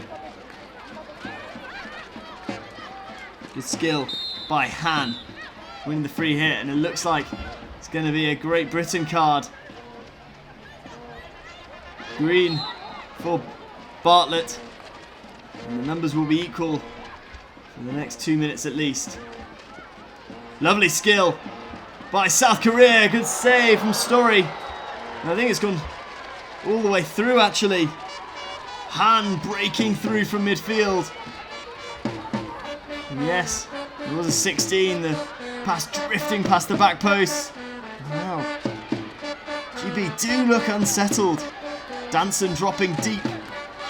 Speaker 2: Good skill by Han, winning the free hit, and it looks like it's going to be a Great Britain card. Green for Bartlett, and the numbers will be equal for the next 2 minutes at least. Lovely skill by South Korea. Good save from Story. I think it's gone all the way through actually. Han breaking through from midfield. And yes, it was a 16. The pass drifting past the back post. Wow. GB do look unsettled. Danson dropping deep.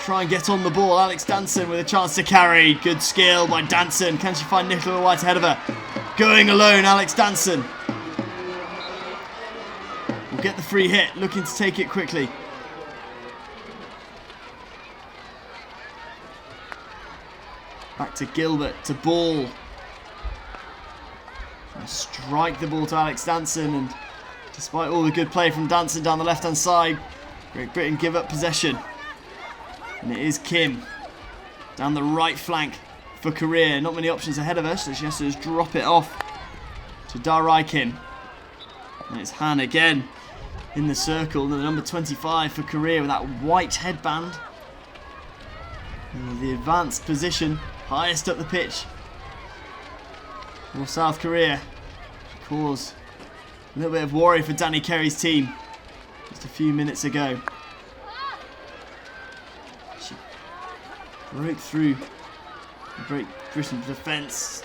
Speaker 2: Try and get on the ball. Alex Danson with a chance to carry. Good skill by Danson. Can she find Nicola White ahead of her? Going alone, Alex Danson. Will get the free hit. Looking to take it quickly. Back to Gilbert, to Ball. Trying to strike the ball to Alex Danson, and despite all the good play from Danson down the left hand side, Great Britain give up possession. And it is Kim down the right flank for Korea. Not many options ahead of her, so she has to just drop it off to Darai Kim. And it's Han again in the circle, the number 25 for Korea with that white headband. And the advanced position, highest up the pitch. for South Korea caused a little bit of worry for Danny Kerry's team just a few minutes ago. She broke through the Great Britain defence.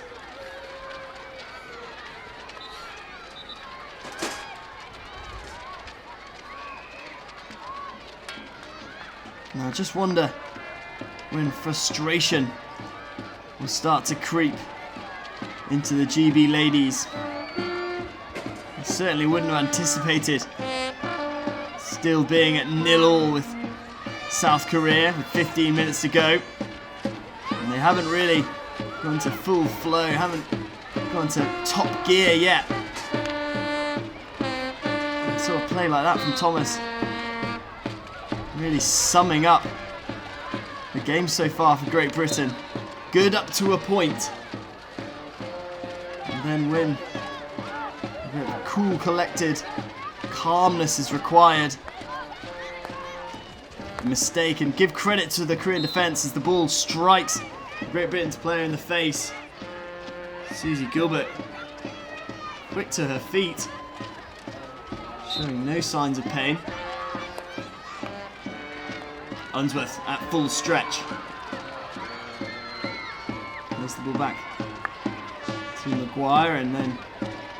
Speaker 2: Now I just wonder when frustration will start to creep into the GB ladies. I certainly wouldn't have anticipated still being at 0-0 with South Korea with 15 minutes to go. And they haven't really gone to full flow, haven't gone to top gear yet. A sort of play like that from Thomas, really summing up the game so far for Great Britain. Good up to a point. And then when a bit of cool, collected calmness is required. A mistake, and give credit to the Korean defence as the ball strikes Great Britain's player in the face. Susie Gilbert, quick to her feet, showing no signs of pain. Unsworth at full stretch. There's the ball back to Maguire, and then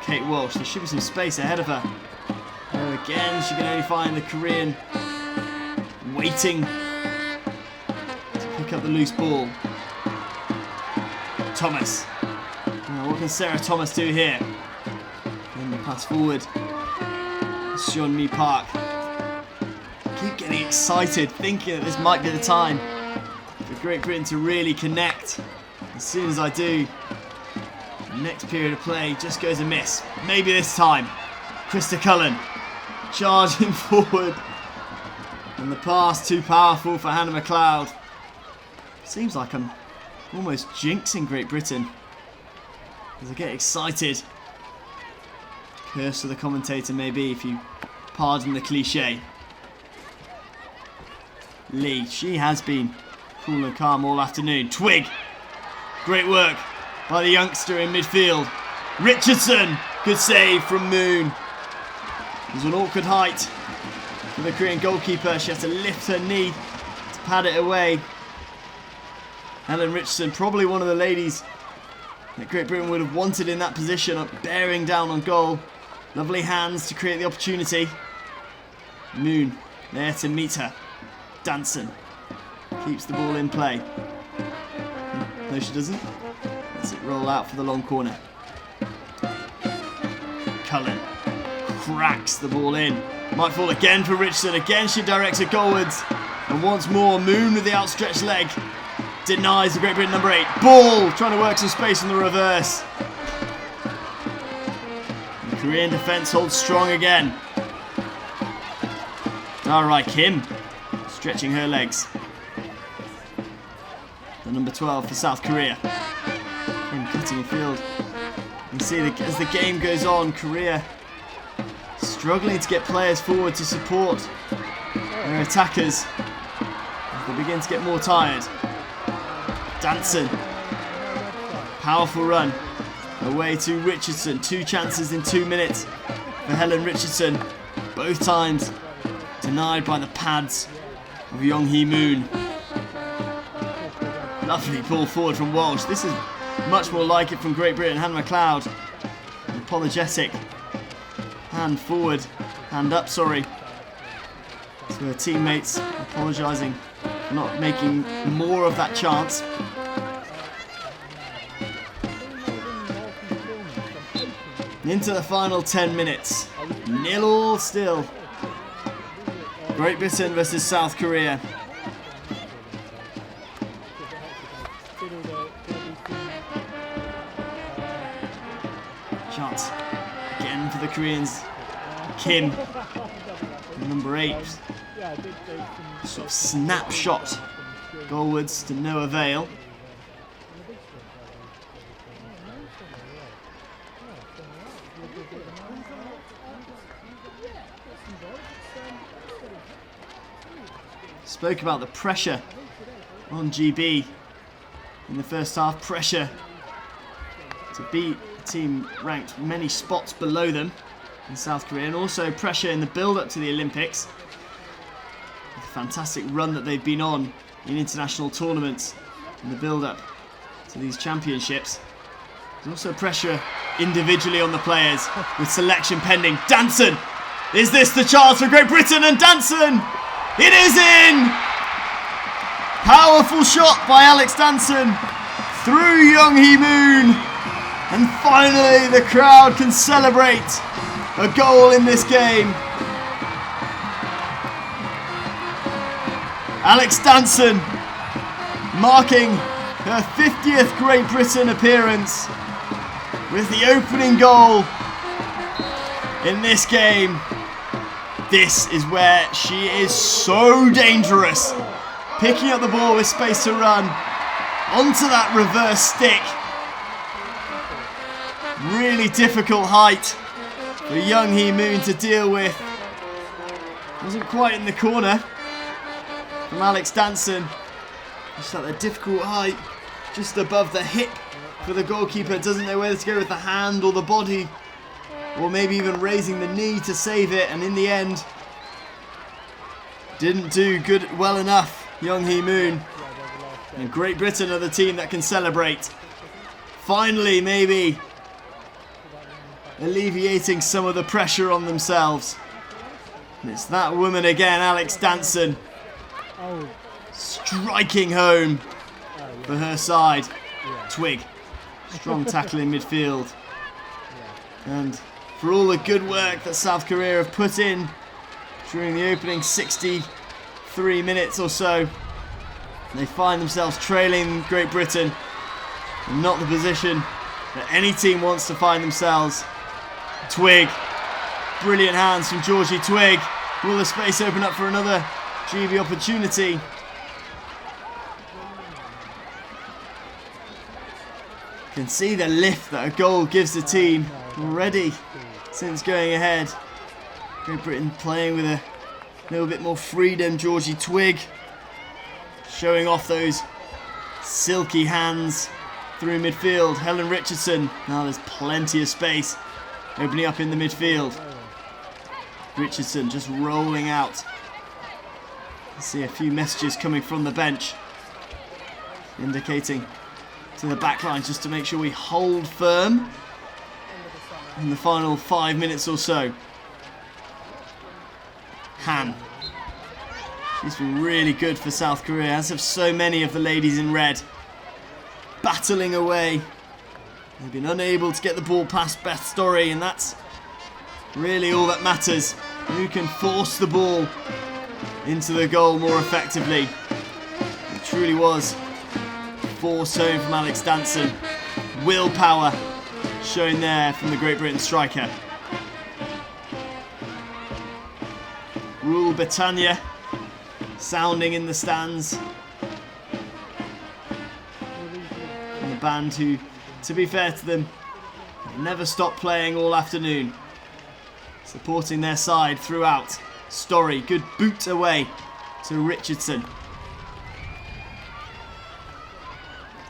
Speaker 2: Kate Walsh. There should be some space ahead of her. Again, she can only find the Korean waiting to pick up the loose ball. Thomas. Now, what can Sarah Thomas do here? Then the pass forward. Sean Mi Park. Keep getting excited, thinking that this might be the time for Great Britain to really connect. As soon as I do, the next period of play just goes amiss. Maybe this time. Krista Cullen charging forward. And the pass too powerful for Hannah McLeod. Seems like I'm almost jinxing Great Britain as I get excited. Curse to the commentator maybe, if you pardon the cliche. Lee, she has been cool and calm all afternoon. Twig, great work by the youngster in midfield. Richardson, good save from Moon. It was an awkward height for the Korean goalkeeper. She had to lift her knee to pad it away. Helen Richardson, probably one of the ladies that Great Britain would have wanted in that position, bearing down on goal. Lovely hands to create the opportunity. Moon there to meet her. Danson keeps the ball in play. No, she doesn't. Lets it roll out for the long corner. Cullen cracks the ball in. Might fall again for Richardson. Again she directs it goalwards. And once more, Moon with the outstretched leg denies the Great Britain number 8. Ball trying to work some space in the reverse. The Korean defence holds strong again. Alright, Kim stretching her legs. The number 12 for South Korea. Kim cutting the field. You can see that as the game goes on, Korea struggling to get players forward to support their attackers as they begin to get more tired. Danson. Powerful run. Away to Richardson. 2 chances in 2 minutes for Helen Richardson. Both times denied by the pads of Young Hee Moon. Lovely ball forward from Walsh. This is much more like it from Great Britain. Hannah McLeod, apologetic. Hand forward, hand up, sorry, to her teammates, apologising for not making more of that chance. Into the final 10 minutes. 0-0 still. Great Britain versus South Korea. Chance again for the Koreans. Kim, number 8. Sort of snapshot goalwards to no avail. Spoke about the pressure on GB in the first half. Pressure to beat a team ranked many spots below them in South Korea, and also pressure in the build-up to the Olympics. The fantastic run that they've been on in international tournaments in the build-up to these championships. There's also pressure individually on the players with selection pending. Danson! Is this the chance for Great Britain? And Danson! It is in! Powerful shot by Alex Danson through Young Hee Moon. And finally the crowd can celebrate a goal in this game. Alex Danson marking her 50th Great Britain appearance with the opening goal in this game. This is where she is so dangerous. Picking up the ball with space to run onto that reverse stick. Really difficult height for Young Hee Moon to deal with. Wasn't quite in the corner from Alex Danson. Just at the difficult height, just above the hip for the goalkeeper. Doesn't know whether to go with the hand or the body, or maybe even raising the knee to save it. And in the end, didn't do well enough. Young Hee Moon. And Great Britain are the team that can celebrate. Finally, maybe alleviating some of the pressure on themselves. And it's that woman again, Alex Danson, striking home for her side. Twig, strong tackle in midfield. And for all the good work that South Korea have put in during the opening 63 minutes or so, they find themselves trailing Great Britain. And not the position that any team wants to find themselves. Twig, brilliant hands from Georgie Twig. Will the space open up for another GB opportunity? You can see the lift that a goal gives the team already since going ahead. Great Britain playing with a little bit more freedom. Georgie Twig showing off those silky hands through midfield. Helen Richardson, now there's plenty of space opening up in the midfield. Richardson just rolling out. I see a few messages coming from the bench indicating to the back line just to make sure we hold firm in the final 5 minutes or so. Han, she's been really good for South Korea, as have so many of the ladies in red. Battling away. They've been unable to get the ball past Beth Story, and that's really all that matters. Who can force the ball into the goal more effectively? It truly was force home from Alex Danson. Willpower shown there from the Great Britain striker. Rule Britannia sounding in the stands. And the band who, to be fair to them, have never stopped playing all afternoon. Supporting their side throughout. Story, good boot away to Richardson.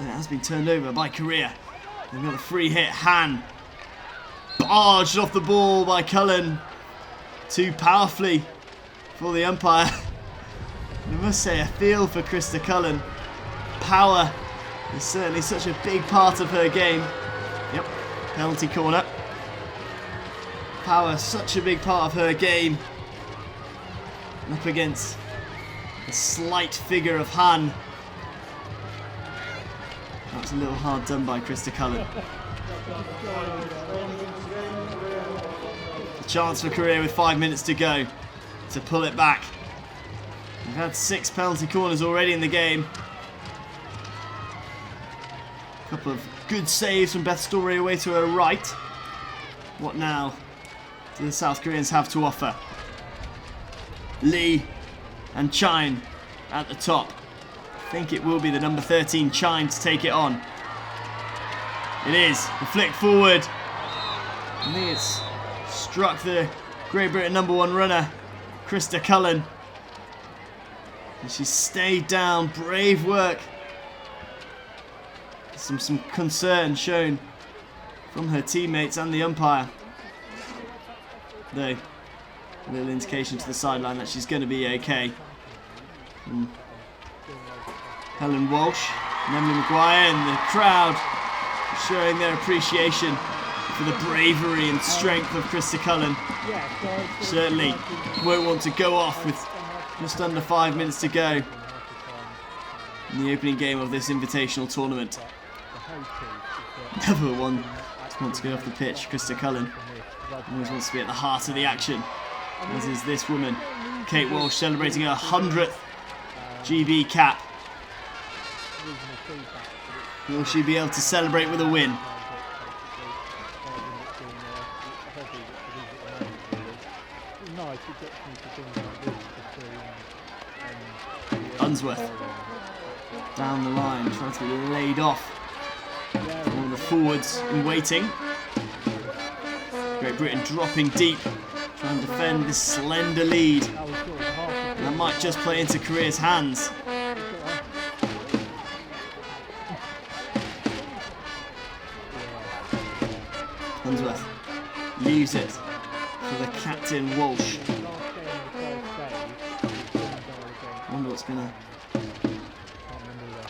Speaker 2: And it has been turned over by Korea. They've got a free hit. Han barged off the ball by Cullen too powerfully for the umpire. I must say, I feel for Krista Cullen. Power is certainly such a big part of her game. Yep, penalty corner. Power, such a big part of her game. And up against the slight figure of Han. That was a little hard done by Krista Cullen. A chance for Korea with 5 minutes to go to pull it back. We've had 6 penalty corners already in the game. A couple of good saves from Beth Story away to her right. What now do the South Koreans have to offer? Lee and Chine at the top. I think it will be the number 13 Chine to take it on. It is. The flick forward. I think it's struck the Great Britain number 1 runner, Krista Cullen. And she stayed down. Brave work. Some concern shown from her teammates and the umpire. Though, a little indication to the sideline that she's going to be okay. And Helen Walsh and Emily Maguire and the crowd showing their appreciation for the bravery and strength of Krista Cullen. Certainly won't want to go off with just under 5 minutes to go in the opening game of this Invitational tournament. Never one to want to go off the pitch, Krista Cullen. Always wants to be at the heart of the action, as is this woman, Kate Walsh, celebrating her 100th GB cap. Will she be able to celebrate with a win? Unsworth down the line, trying to be laid off from all the forwards in waiting. Great Britain dropping deep, trying to defend this slender lead. And that might just play into Korea's hands. Unsworth leaves it for the captain Walsh. I wonder what's going to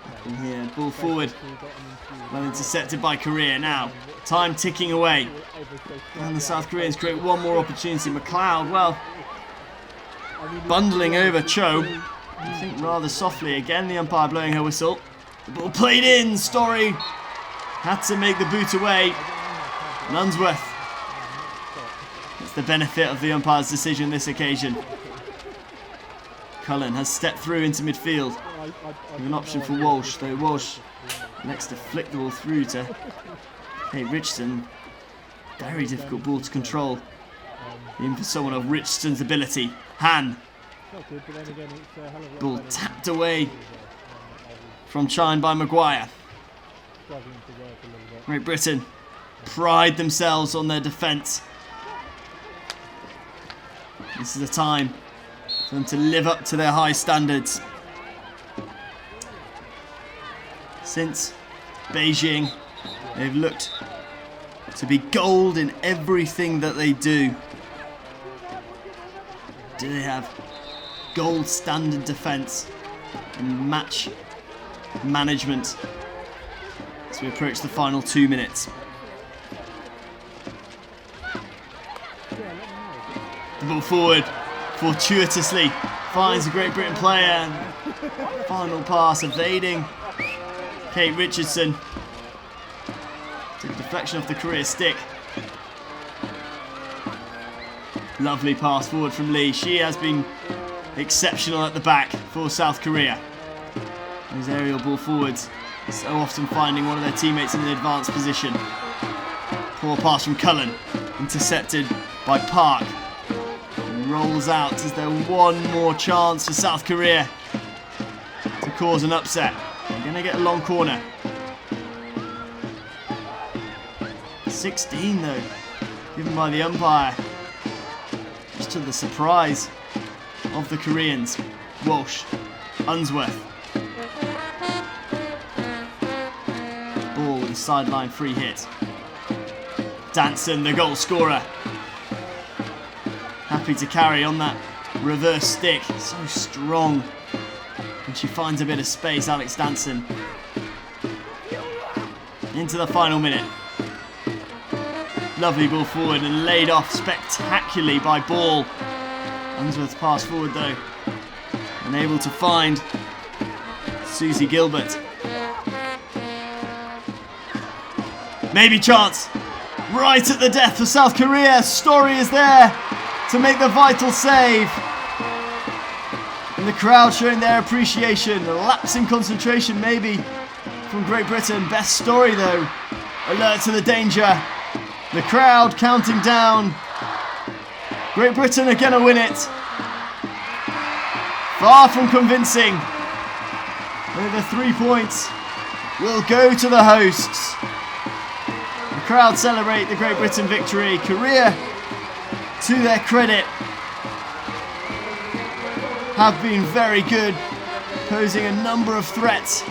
Speaker 2: happen here. Ball forward. Well intercepted by Korea now. Time ticking away. And the South Koreans create one more opportunity. McLeod, well, bundling over Cho. I think rather softly. Again, the umpire blowing her whistle. The ball played in. Story had to make the boot away. And Unsworth gets the benefit of the umpire's decision this occasion. Cullen has stepped through into midfield with an option for Walsh, though Walsh elects to flick the ball through to Kate Richardson. Very difficult ball to control, even for someone of Richardson's ability. Han. Ball tapped away from Chine by Maguire. Great Britain pride themselves on their defence. This is a time for them to live up to their high standards. Since Beijing, they've looked to be gold in everything that they do. Do they have gold standard defence and match management as we approach the final 2 minutes? The ball forward, fortuitously finds a Great Britain player. Final pass evading Kate Richardson. Took a deflection off the Korea stick. Lovely pass forward from Lee. She has been exceptional at the back for South Korea. Those aerial ball forwards so often finding one of their teammates in an advanced position. Poor pass from Cullen, intercepted by Park. Rolls out. Is there one more chance for South Korea to cause an upset? They're going to get a long corner. 16 though, given by the umpire. Just to the surprise of the Koreans. Walsh, Unsworth. Ball with a sideline free hit. Danson, the goal scorer. Happy to carry on that reverse stick. So strong. And she finds a bit of space, Alex Danson. Into the final minute. Lovely ball forward and laid off spectacularly by Ball. Unsworth's pass forward though. Unable to find Susie Gilbert. Maybe chance. Right at the death for South Korea. Story is there to make the vital save. And the crowd showing their appreciation. A lapse in concentration maybe from Great Britain. Best Story though. Alert to the danger. The crowd counting down. Great Britain are going to win it. Far from convincing. The 3 points will go to the hosts. The crowd celebrate the Great Britain victory. Korea, to their credit, have been very good, posing a number of threats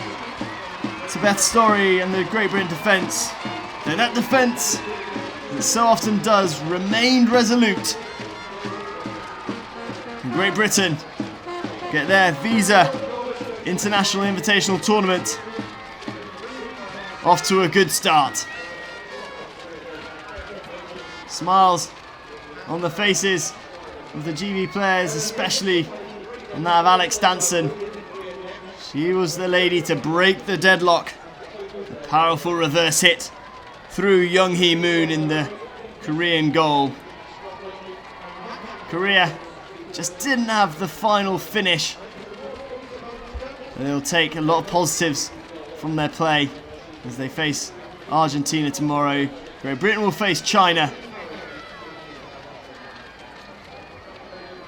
Speaker 2: to Beth Story and the Great Britain defence. Though that defence, as it so often does, remained resolute. And Great Britain get their Visa International Invitational Tournament off to a good start. Smiles on the faces of the GB players, especially on that of Alex Danson. She was the lady to break the deadlock. A powerful reverse hit through Young Hee Moon in the Korean goal. Korea just didn't have the final finish. They'll take a lot of positives from their play as they face Argentina tomorrow. Great Britain will face China.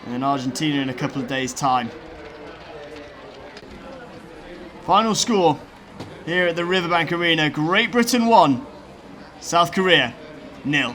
Speaker 2: And then Argentina in a couple of days' time. Final score here at the Riverbank Arena. Great Britain 1, South Korea 0.